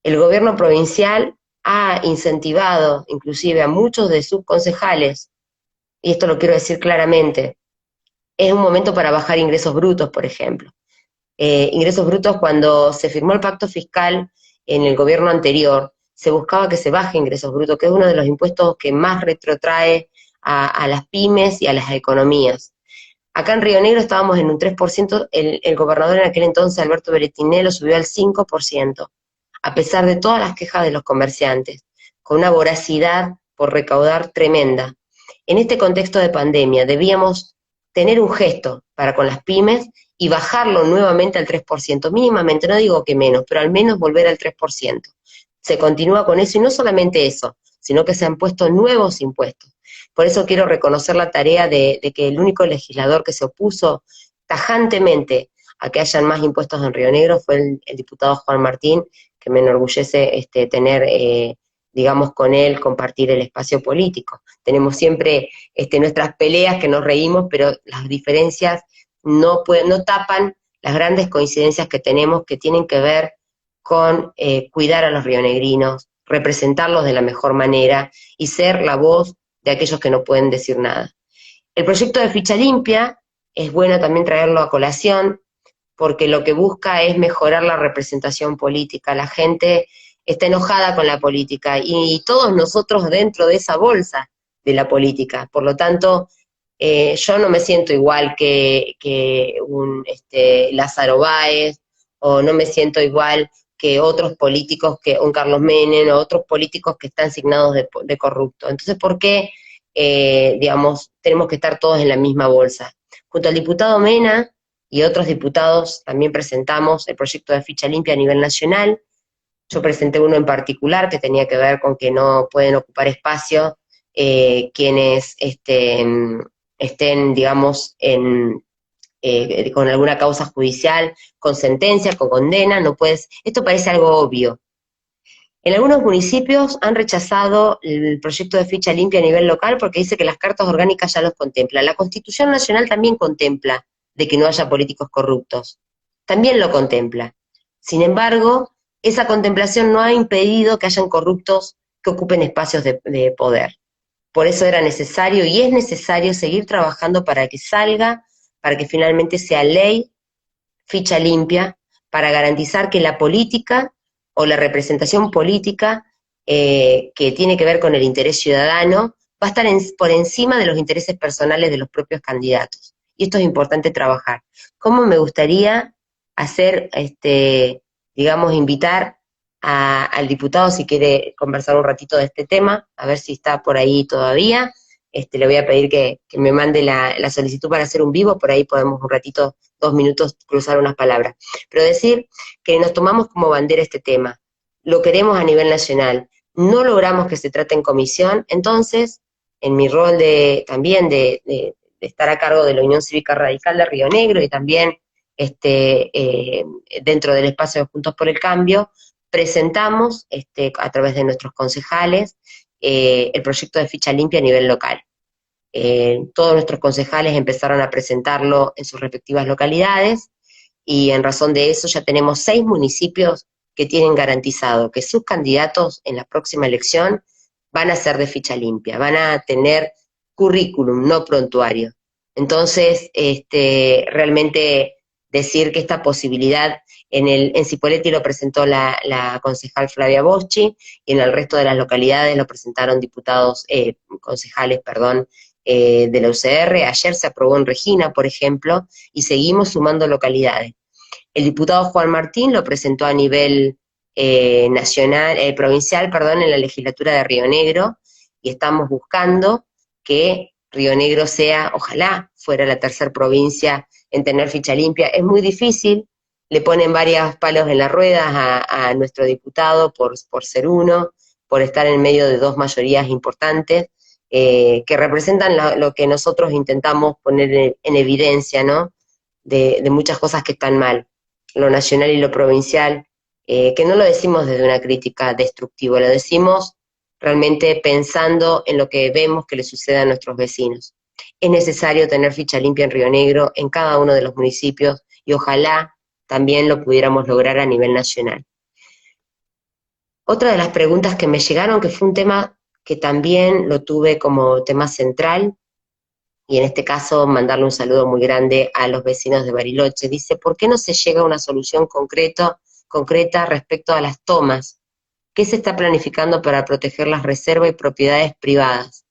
el gobierno provincial ha incentivado inclusive a muchos de sus concejales, y esto lo quiero decir claramente, es un momento para bajar ingresos brutos, por ejemplo. Ingresos brutos, cuando se firmó el pacto fiscal en el gobierno anterior, se buscaba que se baje ingresos brutos, que es uno de los impuestos que más retrotrae a las pymes y a las economías. Acá en Río Negro estábamos en un 3%, el gobernador en aquel entonces, Alberto Beretiné, lo subió al 5%, a pesar de todas las quejas de los comerciantes, con una voracidad por recaudar tremenda. En este contexto de pandemia debíamos tener un gesto para con las pymes y bajarlo nuevamente al 3%, mínimamente, no digo que menos, pero al menos volver al 3%. Se continúa con eso, y no solamente eso, sino que se han puesto nuevos impuestos. Por eso quiero reconocer la tarea de que el único legislador que se opuso tajantemente a que hayan más impuestos en Río Negro fue el diputado Juan Martín, que me enorgullece tener, digamos, con él, compartir el espacio político. Tenemos siempre nuestras peleas que nos reímos, pero las diferencias no tapan las grandes coincidencias que tenemos, que tienen que ver con cuidar a los rionegrinos, representarlos de la mejor manera y ser la voz de aquellos que no pueden decir nada. El proyecto de ficha limpia es bueno también traerlo a colación, porque lo que busca es mejorar la representación política. La gente está enojada con la política y todos nosotros dentro de esa bolsa de la política. Por lo tanto, yo no me siento igual que un Lázaro Báez, o no me siento igual que otros políticos, que un Carlos Menem, o otros políticos que están signados de corrupto. Entonces, ¿por qué, digamos, tenemos que estar todos en la misma bolsa? Junto al diputado Mena y otros diputados también presentamos el proyecto de ficha limpia a nivel nacional. Yo presenté uno en particular que tenía que ver con que no pueden ocupar espacio quienes estén, digamos, con alguna causa judicial, con sentencia, con condena. No puedes, esto parece algo obvio. En algunos municipios han rechazado el proyecto de ficha limpia a nivel local porque dice que las cartas orgánicas ya los contemplan. La Constitución Nacional también contempla de que no haya políticos corruptos. También lo contempla. Sin embargo, esa contemplación no ha impedido que hayan corruptos que ocupen espacios de poder. Por eso era necesario y es necesario seguir trabajando para que salga, para que finalmente sea ley, ficha limpia, para garantizar que la política o la representación política que tiene que ver con el interés ciudadano va a estar por encima de los intereses personales de los propios candidatos. Y esto es importante trabajar. ¿Cómo me gustaría hacer, digamos, invitar al diputado, si quiere conversar un ratito de este tema, a ver si está por ahí todavía? Le voy a pedir que me mande la solicitud para hacer un vivo, por ahí podemos un ratito, 2 minutos, cruzar unas palabras. Pero decir que nos tomamos como bandera este tema, lo queremos a nivel nacional, no logramos que se trate en comisión, entonces, en mi rol también de estar a cargo de la Unión Cívica Radical de Río Negro y también dentro del espacio de Juntos por el Cambio, presentamos a través de nuestros concejales el proyecto de ficha limpia a nivel local. Todos nuestros concejales empezaron a presentarlo en sus respectivas localidades, y en razón de eso ya tenemos 6 municipios que tienen garantizado que sus candidatos en la próxima elección van a ser de ficha limpia, van a tener currículum, no prontuario. Entonces, realmente decir que esta posibilidad en Cipolletti lo presentó la concejal Flavia Boschi, y en el resto de las localidades lo presentaron diputados, concejales, perdón, de la UCR. Ayer se aprobó en Regina, por ejemplo, y seguimos sumando localidades. El diputado Juan Martín lo presentó a nivel provincial, perdón, en la legislatura de Río Negro, y estamos buscando que Río Negro sea, ojalá fuera la tercera provincia en tener ficha limpia. Es muy difícil, le ponen varios palos en las ruedas a nuestro diputado por ser uno, por estar en medio de 2 mayorías importantes, que representan lo que nosotros intentamos poner en evidencia, ¿no? De muchas cosas que están mal, lo nacional y lo provincial, que no lo decimos desde una crítica destructiva, lo decimos realmente pensando en lo que vemos que le sucede a nuestros vecinos. Es necesario tener ficha limpia en Río Negro, en cada uno de los municipios, y ojalá también lo pudiéramos lograr a nivel nacional. Otra de las preguntas que me llegaron, que fue un tema que también lo tuve como tema central, y en este caso mandarle un saludo muy grande a los vecinos de Bariloche, dice: ¿por qué no se llega a una solución concreta respecto a las tomas? ¿Qué se está planificando para proteger las reservas y propiedades privadas?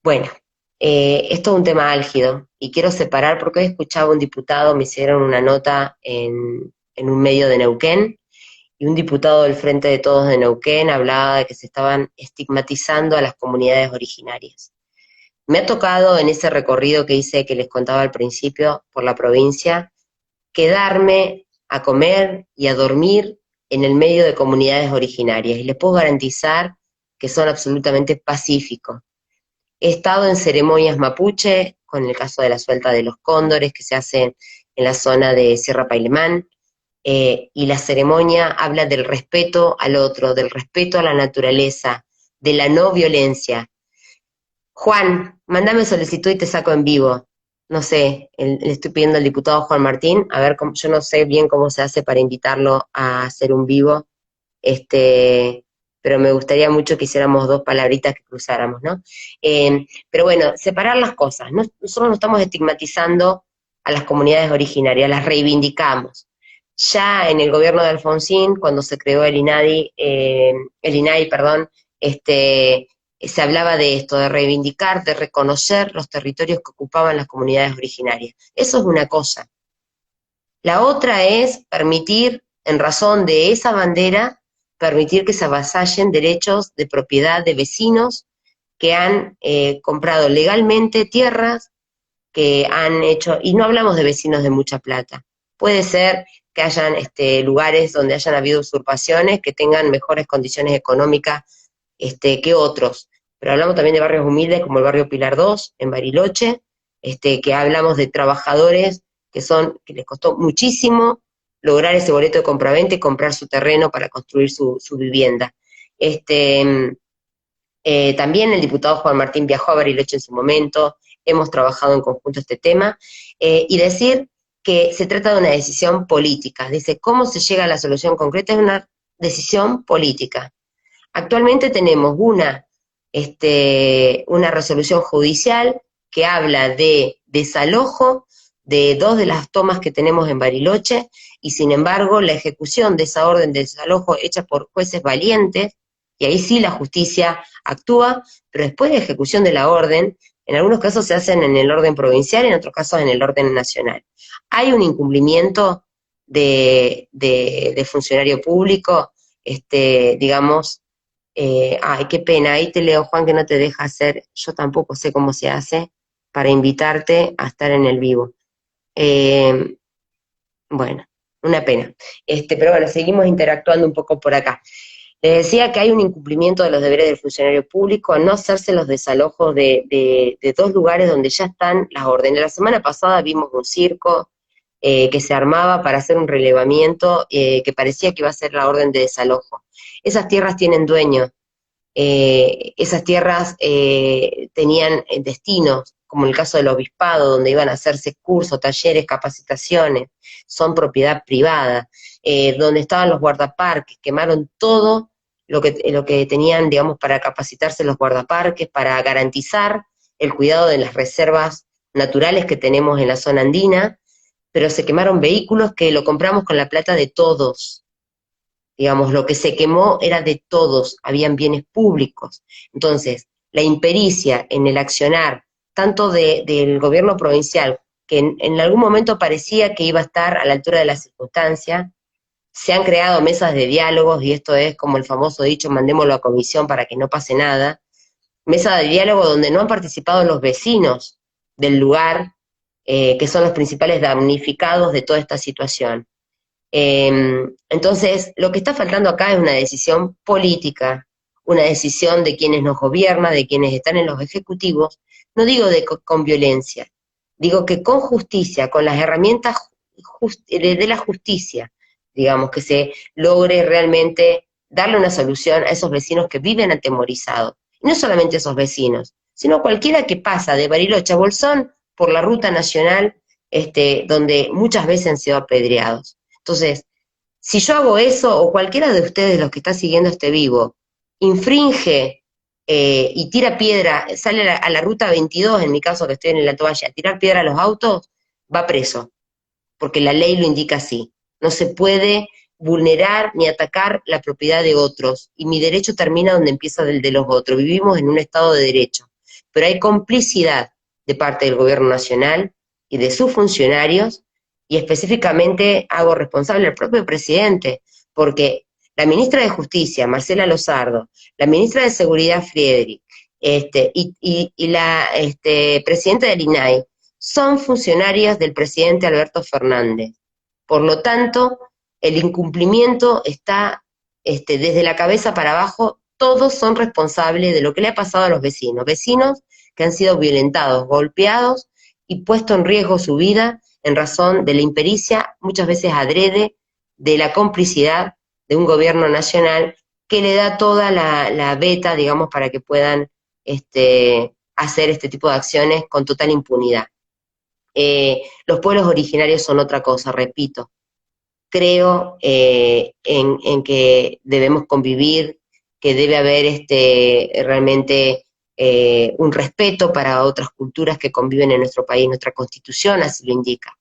Bueno, esto es un tema álgido, y quiero separar, porque hoy escuchaba un diputado, me hicieron una nota en un medio de Neuquén, y un diputado del Frente de Todos de Neuquén hablaba de que se estaban estigmatizando a las comunidades originarias. Me ha tocado en ese recorrido que hice, que les contaba al principio, por la provincia, quedarme a comer y a dormir en el medio de comunidades originarias. Y les puedo garantizar que son absolutamente pacíficos. He estado en ceremonias mapuche, con el caso de la suelta de los cóndores que se hacen en la zona de Sierra Pailemán, y la ceremonia habla del respeto al otro, del respeto a la naturaleza, de la no violencia. Juan, mandame solicitud y te saco en vivo. No sé, le estoy pidiendo al diputado Juan Martín, a ver, yo no sé bien cómo se hace para invitarlo a hacer un vivo, pero me gustaría mucho que hiciéramos dos palabritas que cruzáramos, ¿no? Pero bueno, separar las cosas. Nosotros no estamos estigmatizando a las comunidades originarias, las reivindicamos. Ya en el gobierno de Alfonsín, cuando se creó el INAI, perdón, se hablaba de esto, de reivindicar, de reconocer los territorios que ocupaban las comunidades originarias. Eso es una cosa. La otra es permitir, en razón de esa bandera, permitir que se avasallen derechos de propiedad de vecinos que han comprado legalmente tierras, que han hecho, y no hablamos de vecinos de mucha plata, puede ser que hayan lugares donde hayan habido usurpaciones, que tengan mejores condiciones económicas que otros, pero hablamos también de barrios humildes como el barrio Pilar 2, en Bariloche, que hablamos de trabajadores que les costó muchísimo lograr ese boleto de compraventa y comprar su terreno para construir su vivienda. También el diputado Juan Martín viajó a Bariloche en su momento, hemos trabajado en conjunto este tema, y decir que se trata de una decisión política. Dice, ¿cómo se llega a la solución concreta? Es una decisión política. Actualmente tenemos una resolución judicial que habla de desalojo de 2 de las tomas que tenemos en Bariloche, y sin embargo la ejecución de esa orden de desalojo hecha por jueces valientes, y ahí sí la justicia actúa, pero después de ejecución de la orden, en algunos casos se hacen en el orden provincial, en otros casos en el orden nacional. Hay un incumplimiento de funcionario público, digamos, ay, qué pena, ahí te leo, Juan, que no te deja hacer, yo tampoco sé cómo se hace, para invitarte a estar en el vivo. Bueno, una pena. Pero bueno, seguimos interactuando un poco por acá. Les decía que hay un incumplimiento de los deberes del funcionario público, no hacerse los desalojos de 2 lugares donde ya están las órdenes. La semana pasada vimos un circo que se armaba para hacer un relevamiento que parecía que iba a ser la orden de desalojo. Esas tierras tienen dueño, esas tierras tenían destinos, como en el caso del obispado, donde iban a hacerse cursos, talleres, capacitaciones, son propiedad privada, donde estaban los guardaparques, quemaron todo lo que tenían, digamos, para capacitarse los guardaparques, para garantizar el cuidado de las reservas naturales que tenemos en la zona andina, pero se quemaron vehículos que lo compramos con la plata de todos. Digamos, lo que se quemó era de todos, habían bienes públicos. Entonces, la impericia en el accionar, tanto del gobierno provincial, que en algún momento parecía que iba a estar a la altura de la circunstancia, se han creado mesas de diálogos, y esto es como el famoso dicho, mandémoslo a comisión para que no pase nada, mesa de diálogo donde no han participado los vecinos del lugar, que son los principales damnificados de toda esta situación. Entonces, lo que está faltando acá es una decisión política, una decisión de quienes nos gobiernan, de quienes están en los ejecutivos, no digo con violencia, digo que con justicia, con las herramientas de la justicia, digamos, que se logre realmente darle una solución a esos vecinos que viven atemorizados. Y no solamente esos vecinos, sino cualquiera que pasa de Bariloche a Bolsón por la ruta nacional, donde muchas veces han sido apedreados. Entonces, si yo hago eso, o cualquiera de ustedes, los que está siguiendo este vivo, infringe y tira piedra, sale a la ruta 22, en mi caso que estoy en la toalla, a tirar piedra a los autos, va preso, porque la ley lo indica así. No se puede vulnerar ni atacar la propiedad de otros, y mi derecho termina donde empieza el de los otros. Vivimos en un Estado de Derecho, pero hay complicidad de parte del gobierno nacional y de sus funcionarios, y específicamente hago responsable al propio presidente, porque la ministra de Justicia, Marcela Lozardo, la ministra de Seguridad, Friedrich, y la presidenta del INAI son funcionarios del presidente Alberto Fernández. Por lo tanto, el incumplimiento está desde la cabeza para abajo, todos son responsables de lo que le ha pasado a los vecinos, vecinos que han sido violentados, golpeados y puesto en riesgo su vida en razón de la impericia, muchas veces adrede, de la complicidad de un gobierno nacional que le da toda la beta, digamos, para que puedan hacer este tipo de acciones con total impunidad. Los pueblos originarios son otra cosa, repito. Creo en que debemos convivir, que debe haber realmente un respeto para otras culturas que conviven en nuestro país, nuestra constitución así lo indica,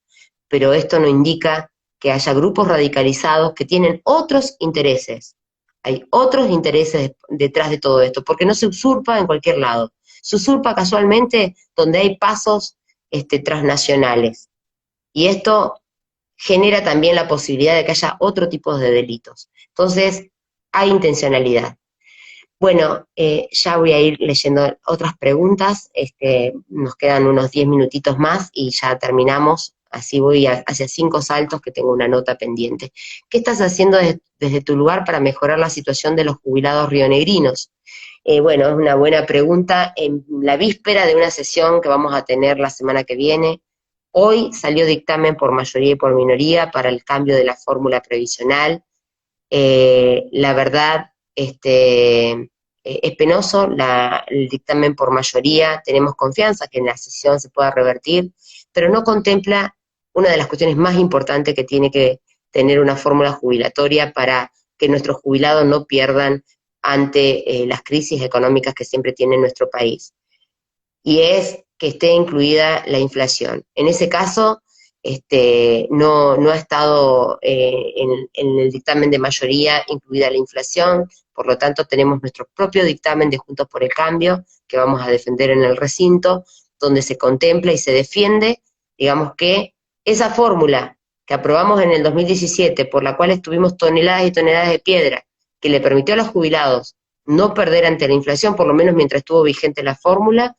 pero esto no indica que haya grupos radicalizados que tienen otros intereses. Hay otros intereses detrás de todo esto, porque no se usurpa en cualquier lado. Se usurpa casualmente donde hay pasos transnacionales. Y esto genera también la posibilidad de que haya otro tipo de delitos. Entonces, hay intencionalidad. Bueno, ya voy a ir leyendo otras preguntas, nos quedan unos 10 minutitos más y ya terminamos, así voy hacia 5 saltos que tengo una nota pendiente. ¿Qué estás haciendo desde tu lugar para mejorar la situación de los jubilados rionegrinos? Bueno, es una buena pregunta. En la víspera de una sesión que vamos a tener la semana que viene, hoy salió dictamen por mayoría y por minoría para el cambio de la fórmula previsional. La verdad, es penoso el dictamen por mayoría, tenemos confianza que en la sesión se pueda revertir, pero no contempla una de las cuestiones más importantes que tiene que tener una fórmula jubilatoria para que nuestros jubilados no pierdan ante las crisis económicas que siempre tiene nuestro país. Y es que esté incluida la inflación. En ese caso, no ha estado en el dictamen de mayoría incluida la inflación, por lo tanto tenemos nuestro propio dictamen de Juntos por el Cambio, que vamos a defender en el recinto, donde se contempla y se defiende, digamos que esa fórmula que aprobamos en el 2017, por la cual estuvimos toneladas y toneladas de piedra, que le permitió a los jubilados no perder ante la inflación, por lo menos mientras estuvo vigente la fórmula,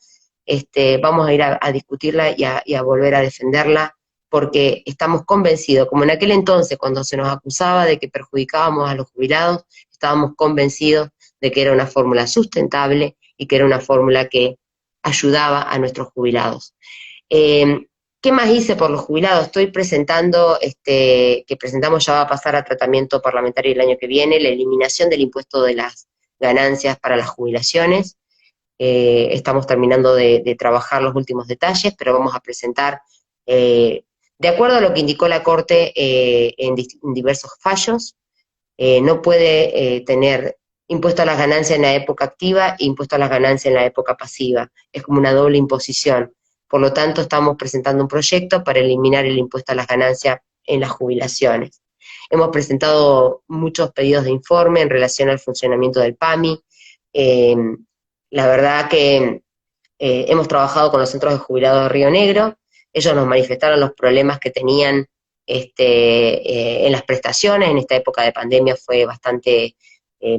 vamos a ir a discutirla y a volver a defenderla, porque estamos convencidos, como en aquel entonces cuando se nos acusaba de que perjudicábamos a los jubilados, estábamos convencidos de que era una fórmula sustentable y que era una fórmula que ayudaba a nuestros jubilados. ¿Qué más hice por los jubilados? Estoy presentando, que presentamos ya va a pasar a tratamiento parlamentario el año que viene, la eliminación del impuesto de las ganancias para las jubilaciones. Estamos terminando de trabajar los últimos detalles, pero vamos a presentar, de acuerdo a lo que indicó la Corte en diversos fallos, no puede tener impuesto a las ganancias en la época activa e impuesto a las ganancias en la época pasiva. Es como una doble imposición. Por lo tanto, estamos presentando un proyecto para eliminar el impuesto a las ganancias en las jubilaciones. Hemos presentado muchos pedidos de informe en relación al funcionamiento del PAMI. La verdad que hemos trabajado con los centros de jubilados de Río Negro, ellos nos manifestaron los problemas que tenían en las prestaciones, en esta época de pandemia fue bastante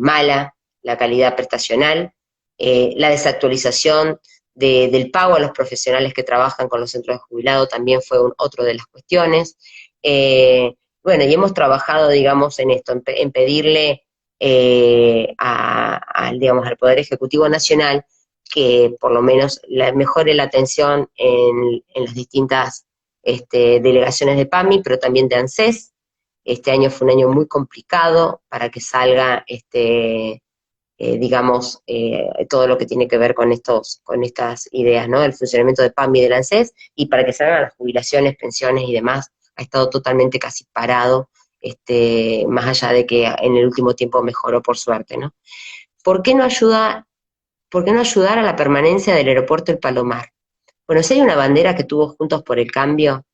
mala la calidad prestacional, la desactualización del pago a los profesionales que trabajan con los centros de jubilados también fue otro de las cuestiones. Bueno, y hemos trabajado, digamos, en esto, en pedirle digamos, al Poder Ejecutivo Nacional que por lo menos mejore la atención en las distintas delegaciones de PAMI, pero también de ANSES. Este año fue un año muy complicado para que salga, digamos, todo lo que tiene que ver con estas ideas, ¿no? El funcionamiento de PAMI y del ANSES, y para que salgan las jubilaciones, pensiones y demás, ha estado totalmente casi parado, más allá de que en el último tiempo mejoró por suerte, ¿no? ¿Por qué no ayudar a la permanencia del aeropuerto El Palomar? Bueno, si hay una bandera que tuvo Juntos por el Cambio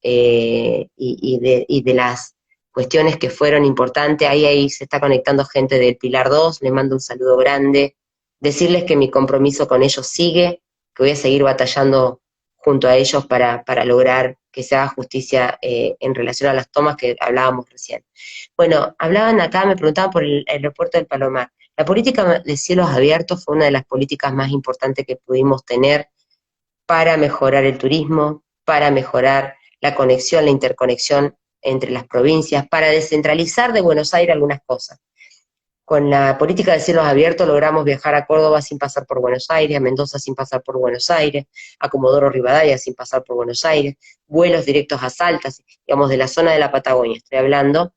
y de las cuestiones que fueron importantes, ahí se está conectando gente del Pilar 2, les mando un saludo grande, decirles que mi compromiso con ellos sigue, que voy a seguir batallando junto a ellos para lograr que se haga justicia en relación a las tomas que hablábamos recién. Bueno, hablaban acá, me preguntaban por el aeropuerto del Palomar. La política de cielos abiertos fue una de las políticas más importantes que pudimos tener para mejorar el turismo, para mejorar la conexión, la interconexión entre las provincias, para descentralizar de Buenos Aires algunas cosas. Con la política de cielos abiertos logramos viajar a Córdoba sin pasar por Buenos Aires, a Mendoza sin pasar por Buenos Aires, a Comodoro Rivadavia sin pasar por Buenos Aires, vuelos directos a Salta, digamos, de la zona de la Patagonia, estoy hablando,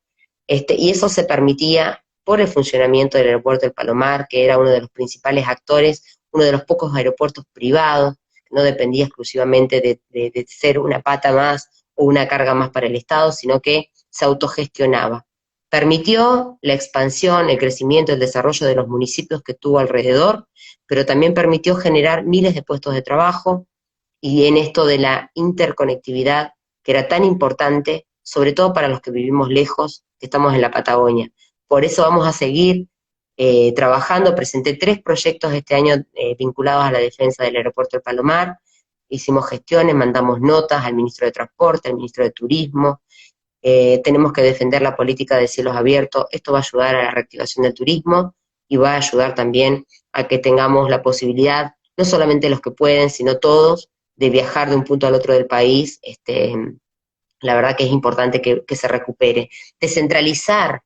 y eso se permitía por el funcionamiento del aeropuerto del Palomar, que era uno de los principales actores, uno de los pocos aeropuertos privados, que no dependía exclusivamente de ser una pata más o una carga más para el Estado, sino que se autogestionaba. Permitió la expansión, el crecimiento, el desarrollo de los municipios que tuvo alrededor, pero también permitió generar miles de puestos de trabajo, y en esto de la interconectividad, que era tan importante, sobre todo para los que vivimos lejos, que estamos en la Patagonia. Por eso vamos a seguir trabajando. Presenté 3 proyectos este año vinculados a la defensa del aeropuerto del Palomar, hicimos gestiones, mandamos notas al ministro de Transporte, al ministro de Turismo, tenemos que defender la política de cielos abiertos, esto va a ayudar a la reactivación del turismo y va a ayudar también a que tengamos la posibilidad, no solamente los que pueden, sino todos, de viajar de un punto al otro del país. La verdad que es importante que se recupere. Centralizar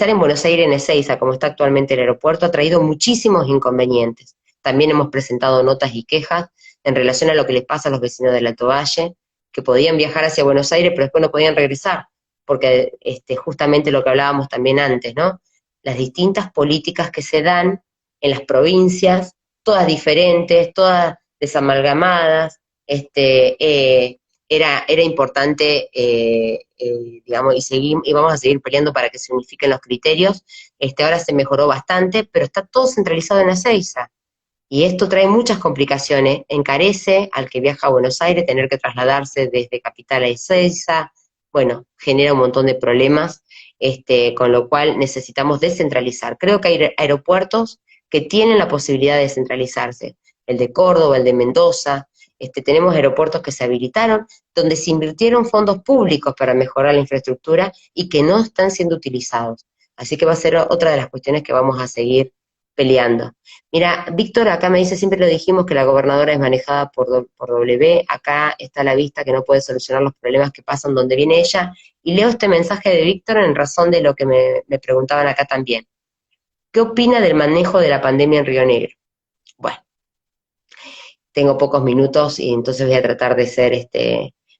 en Buenos Aires, en Ezeiza, como está actualmente el aeropuerto, ha traído muchísimos inconvenientes. También hemos presentado notas y quejas en relación a lo que les pasa a los vecinos del Alto Valle, que podían viajar hacia Buenos Aires, pero después no podían regresar, porque justamente lo que hablábamos también antes, ¿no? Las distintas políticas que se dan en las provincias, todas diferentes, todas desamalgamadas, era importante, digamos, y vamos a seguir peleando para que se unifiquen los criterios. Ahora se mejoró bastante, pero está todo centralizado en Ezeiza. Y esto trae muchas complicaciones, encarece al que viaja a Buenos Aires tener que trasladarse desde Capital a Ezeiza, bueno, genera un montón de problemas, con lo cual necesitamos descentralizar. Creo que hay aeropuertos que tienen la posibilidad de descentralizarse, el de Córdoba, el de Mendoza, tenemos aeropuertos que se habilitaron, donde se invirtieron fondos públicos para mejorar la infraestructura y que no están siendo utilizados. Así que va a ser otra de las cuestiones que vamos a seguir peleando. Mira, Víctor acá me dice, siempre lo dijimos que la gobernadora es manejada por W, acá está a la vista que no puede solucionar los problemas que pasan donde viene ella, y leo este mensaje de Víctor en razón de lo que me preguntaban acá también. ¿Qué opina del manejo de la pandemia en Río Negro? Bueno, tengo pocos minutos y entonces voy a tratar de ser,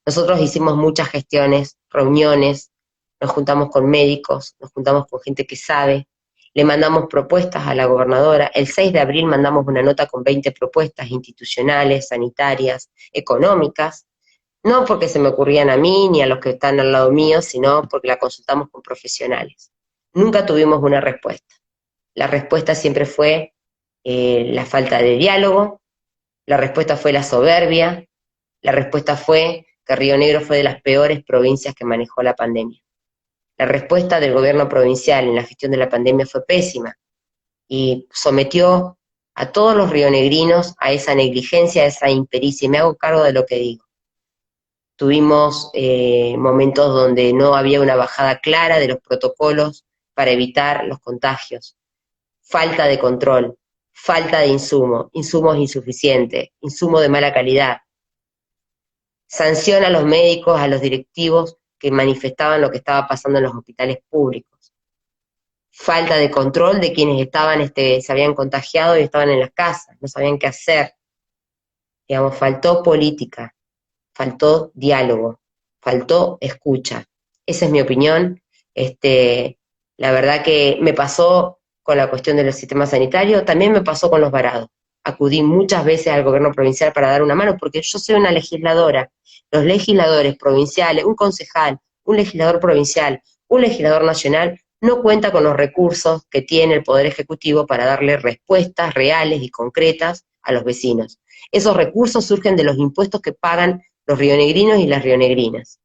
nosotros hicimos muchas gestiones, reuniones, nos juntamos con médicos, nos juntamos con gente que sabe, le mandamos propuestas a la gobernadora. El 6 de abril mandamos una nota con 20 propuestas institucionales, sanitarias, económicas, no porque se me ocurrían a mí ni a los que están al lado mío, sino porque la consultamos con profesionales. Nunca tuvimos una respuesta. La respuesta siempre fue la falta de diálogo, la respuesta fue la soberbia, la respuesta fue que Río Negro fue de las peores provincias que manejó la pandemia. La respuesta del gobierno provincial en la gestión de la pandemia fue pésima y sometió a todos los rionegrinos a esa negligencia, a esa impericia, y me hago cargo de lo que digo. Tuvimos momentos donde no había una bajada clara de los protocolos para evitar los contagios, falta de control, falta de insumos insuficientes, insumos de mala calidad, sanción a los médicos, a los directivos que manifestaban lo que estaba pasando en los hospitales públicos, falta de control de quienes estaban, se habían contagiado y estaban en las casas, no sabían qué hacer, digamos, faltó política, faltó diálogo, faltó escucha. Esa es mi opinión. La verdad que me pasó con la cuestión del sistema sanitario, también me pasó con los varados. Acudí muchas veces al gobierno provincial para dar una mano, porque yo soy una legisladora. Los legisladores provinciales, un concejal, un legislador provincial, un legislador nacional, no cuenta con los recursos que tiene el Poder Ejecutivo para darle respuestas reales y concretas a los vecinos. Esos recursos surgen de los impuestos que pagan los rionegrinos y las rionegrinas.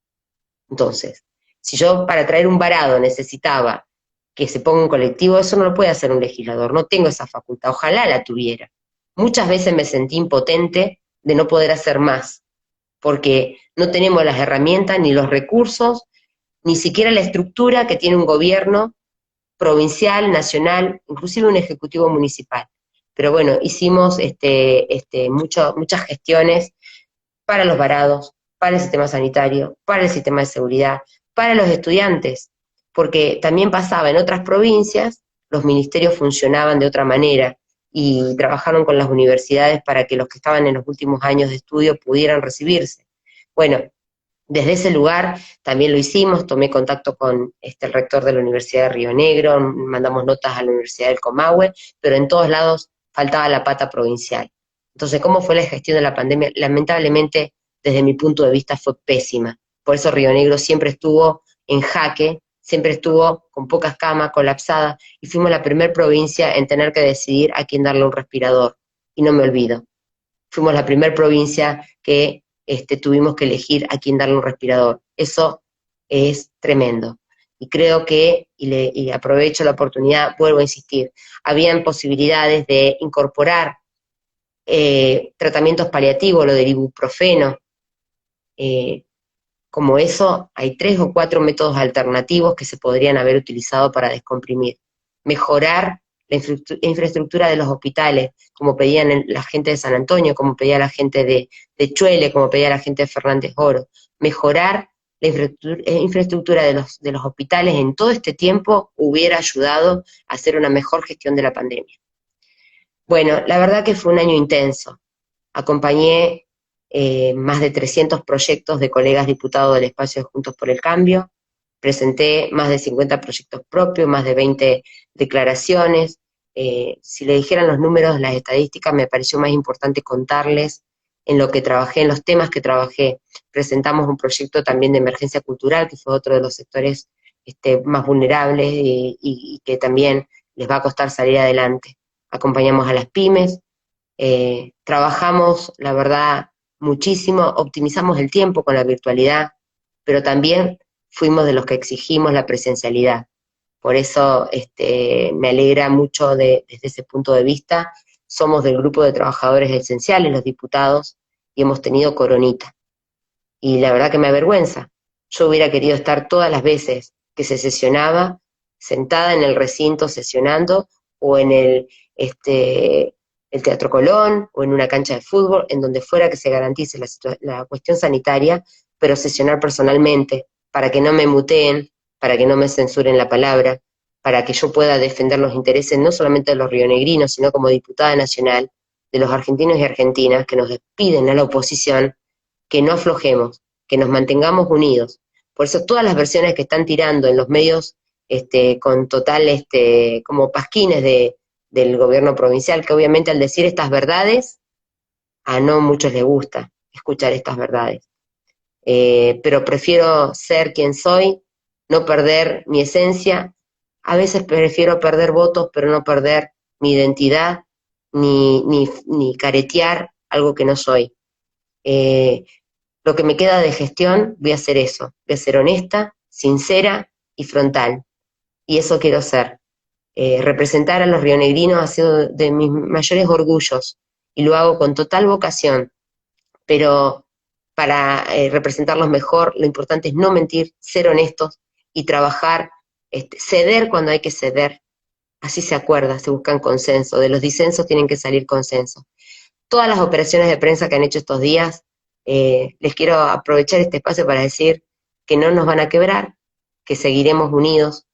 Entonces, si yo para traer un varado necesitaba que se ponga un colectivo, eso no lo puede hacer un legislador, no tengo esa facultad, ojalá la tuviera. Muchas veces me sentí impotente de no poder hacer más, porque no tenemos las herramientas ni los recursos, ni siquiera la estructura que tiene un gobierno provincial, nacional, inclusive un ejecutivo municipal. Pero bueno, hicimos muchas gestiones para los varados, para el sistema sanitario, para el sistema de seguridad, para los estudiantes, porque también pasaba en otras provincias, los ministerios funcionaban de otra manera y trabajaron con las universidades para que los que estaban en los últimos años de estudio pudieran recibirse. Bueno, desde ese lugar también lo hicimos, tomé contacto con el rector de la Universidad de Río Negro, mandamos notas a la Universidad del Comahue, pero en todos lados faltaba la pata provincial. Entonces, ¿cómo fue la gestión de la pandemia? Lamentablemente, desde mi punto de vista, fue pésima. Por eso Río Negro siempre estuvo en jaque, siempre estuvo con pocas camas, colapsada, y fuimos la primera provincia en tener que decidir a quién darle un respirador. Y no me olvido. Fuimos la primera provincia que tuvimos que elegir a quién darle un respirador. Eso es tremendo. Y creo que, y aprovecho la oportunidad, vuelvo a insistir, habían posibilidades de incorporar tratamientos paliativos, lo del ibuprofeno, como eso, hay 3 o 4 métodos alternativos que se podrían haber utilizado para descomprimir. Mejorar la infraestructura de los hospitales, como pedían la gente de San Antonio, como pedía la gente de Chuele, como pedía la gente de Fernández Oro. Mejorar la infraestructura de los hospitales en todo este tiempo hubiera ayudado a hacer una mejor gestión de la pandemia. Bueno, la verdad que fue un año intenso. Acompañé más de 300 proyectos de colegas diputados del espacio de Juntos por el Cambio, presenté más de 50 proyectos propios, más de 20 declaraciones. Si le dijeran los números, las estadísticas, me pareció más importante contarles en lo que trabajé, en los temas que trabajé. Presentamos un proyecto también de emergencia cultural, que fue otro de los sectores más vulnerables y que también les va a costar salir adelante. Acompañamos a las pymes, trabajamos, la verdad, muchísimo, optimizamos el tiempo con la virtualidad, pero también fuimos de los que exigimos la presencialidad. Por eso me alegra mucho desde ese punto de vista. Somos del grupo de trabajadores esenciales, los diputados, y hemos tenido coronita. Y la verdad que me avergüenza. Yo hubiera querido estar todas las veces que se sesionaba, sentada en el recinto sesionando, o en el Teatro Colón, o en una cancha de fútbol, en donde fuera que se garantice la cuestión sanitaria, pero sesionar personalmente, para que no me muteen, para que no me censuren la palabra, para que yo pueda defender los intereses no solamente de los rionegrinos, sino como diputada nacional, de los argentinos y argentinas que nos piden a la oposición que no aflojemos, que nos mantengamos unidos. Por eso todas las versiones que están tirando en los medios con total, como pasquines del gobierno provincial, que obviamente al decir estas verdades, a no muchos les gusta escuchar estas verdades. Pero prefiero ser quien soy, no perder mi esencia. A veces prefiero perder votos, pero no perder mi identidad, ni caretear algo que no soy. Lo que me queda de gestión, voy a hacer eso, voy a ser honesta, sincera y frontal. Y eso quiero ser. Representar a los rionegrinos ha sido de mis mayores orgullos, y lo hago con total vocación, pero para representarlos mejor, lo importante es no mentir, ser honestos y trabajar, ceder cuando hay que ceder. Así se acuerda, se buscan consenso, de los disensos tienen que salir consenso. Todas las operaciones de prensa que han hecho estos días, les quiero aprovechar este espacio para decir que no nos van a quebrar, que seguiremos unidos,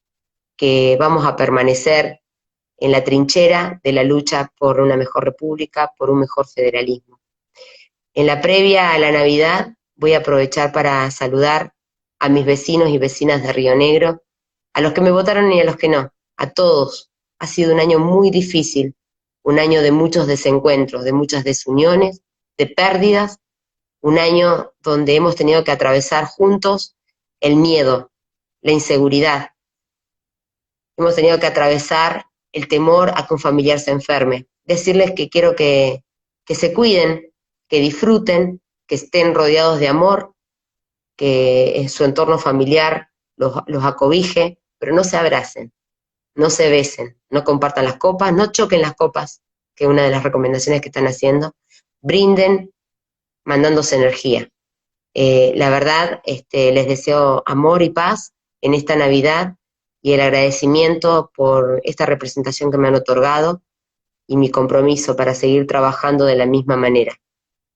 que vamos a permanecer en la trinchera de la lucha por una mejor república, por un mejor federalismo. En la previa a la Navidad voy a aprovechar para saludar a mis vecinos y vecinas de Río Negro, a los que me votaron y a los que no, a todos. Ha sido un año muy difícil, un año de muchos desencuentros, de muchas desuniones, de pérdidas, un año donde hemos tenido que atravesar juntos el miedo, la inseguridad. Hemos tenido que atravesar el temor a que un familiar se enferme. Decirles que quiero que se cuiden, que disfruten, que estén rodeados de amor, que en su entorno familiar los acobije, pero no se abracen, no se besen, no compartan las copas, no choquen las copas, que es una de las recomendaciones que están haciendo, brinden mandándose energía. La verdad, les deseo amor y paz en esta Navidad, y el agradecimiento por esta representación que me han otorgado y mi compromiso para seguir trabajando de la misma manera.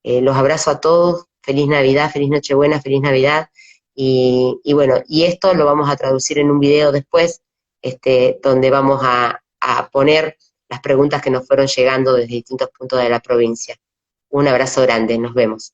Los abrazo a todos, feliz Navidad, feliz Nochebuena, feliz Navidad, y bueno, y esto lo vamos a traducir en un video después, donde vamos a poner las preguntas que nos fueron llegando desde distintos puntos de la provincia. Un abrazo grande, nos vemos.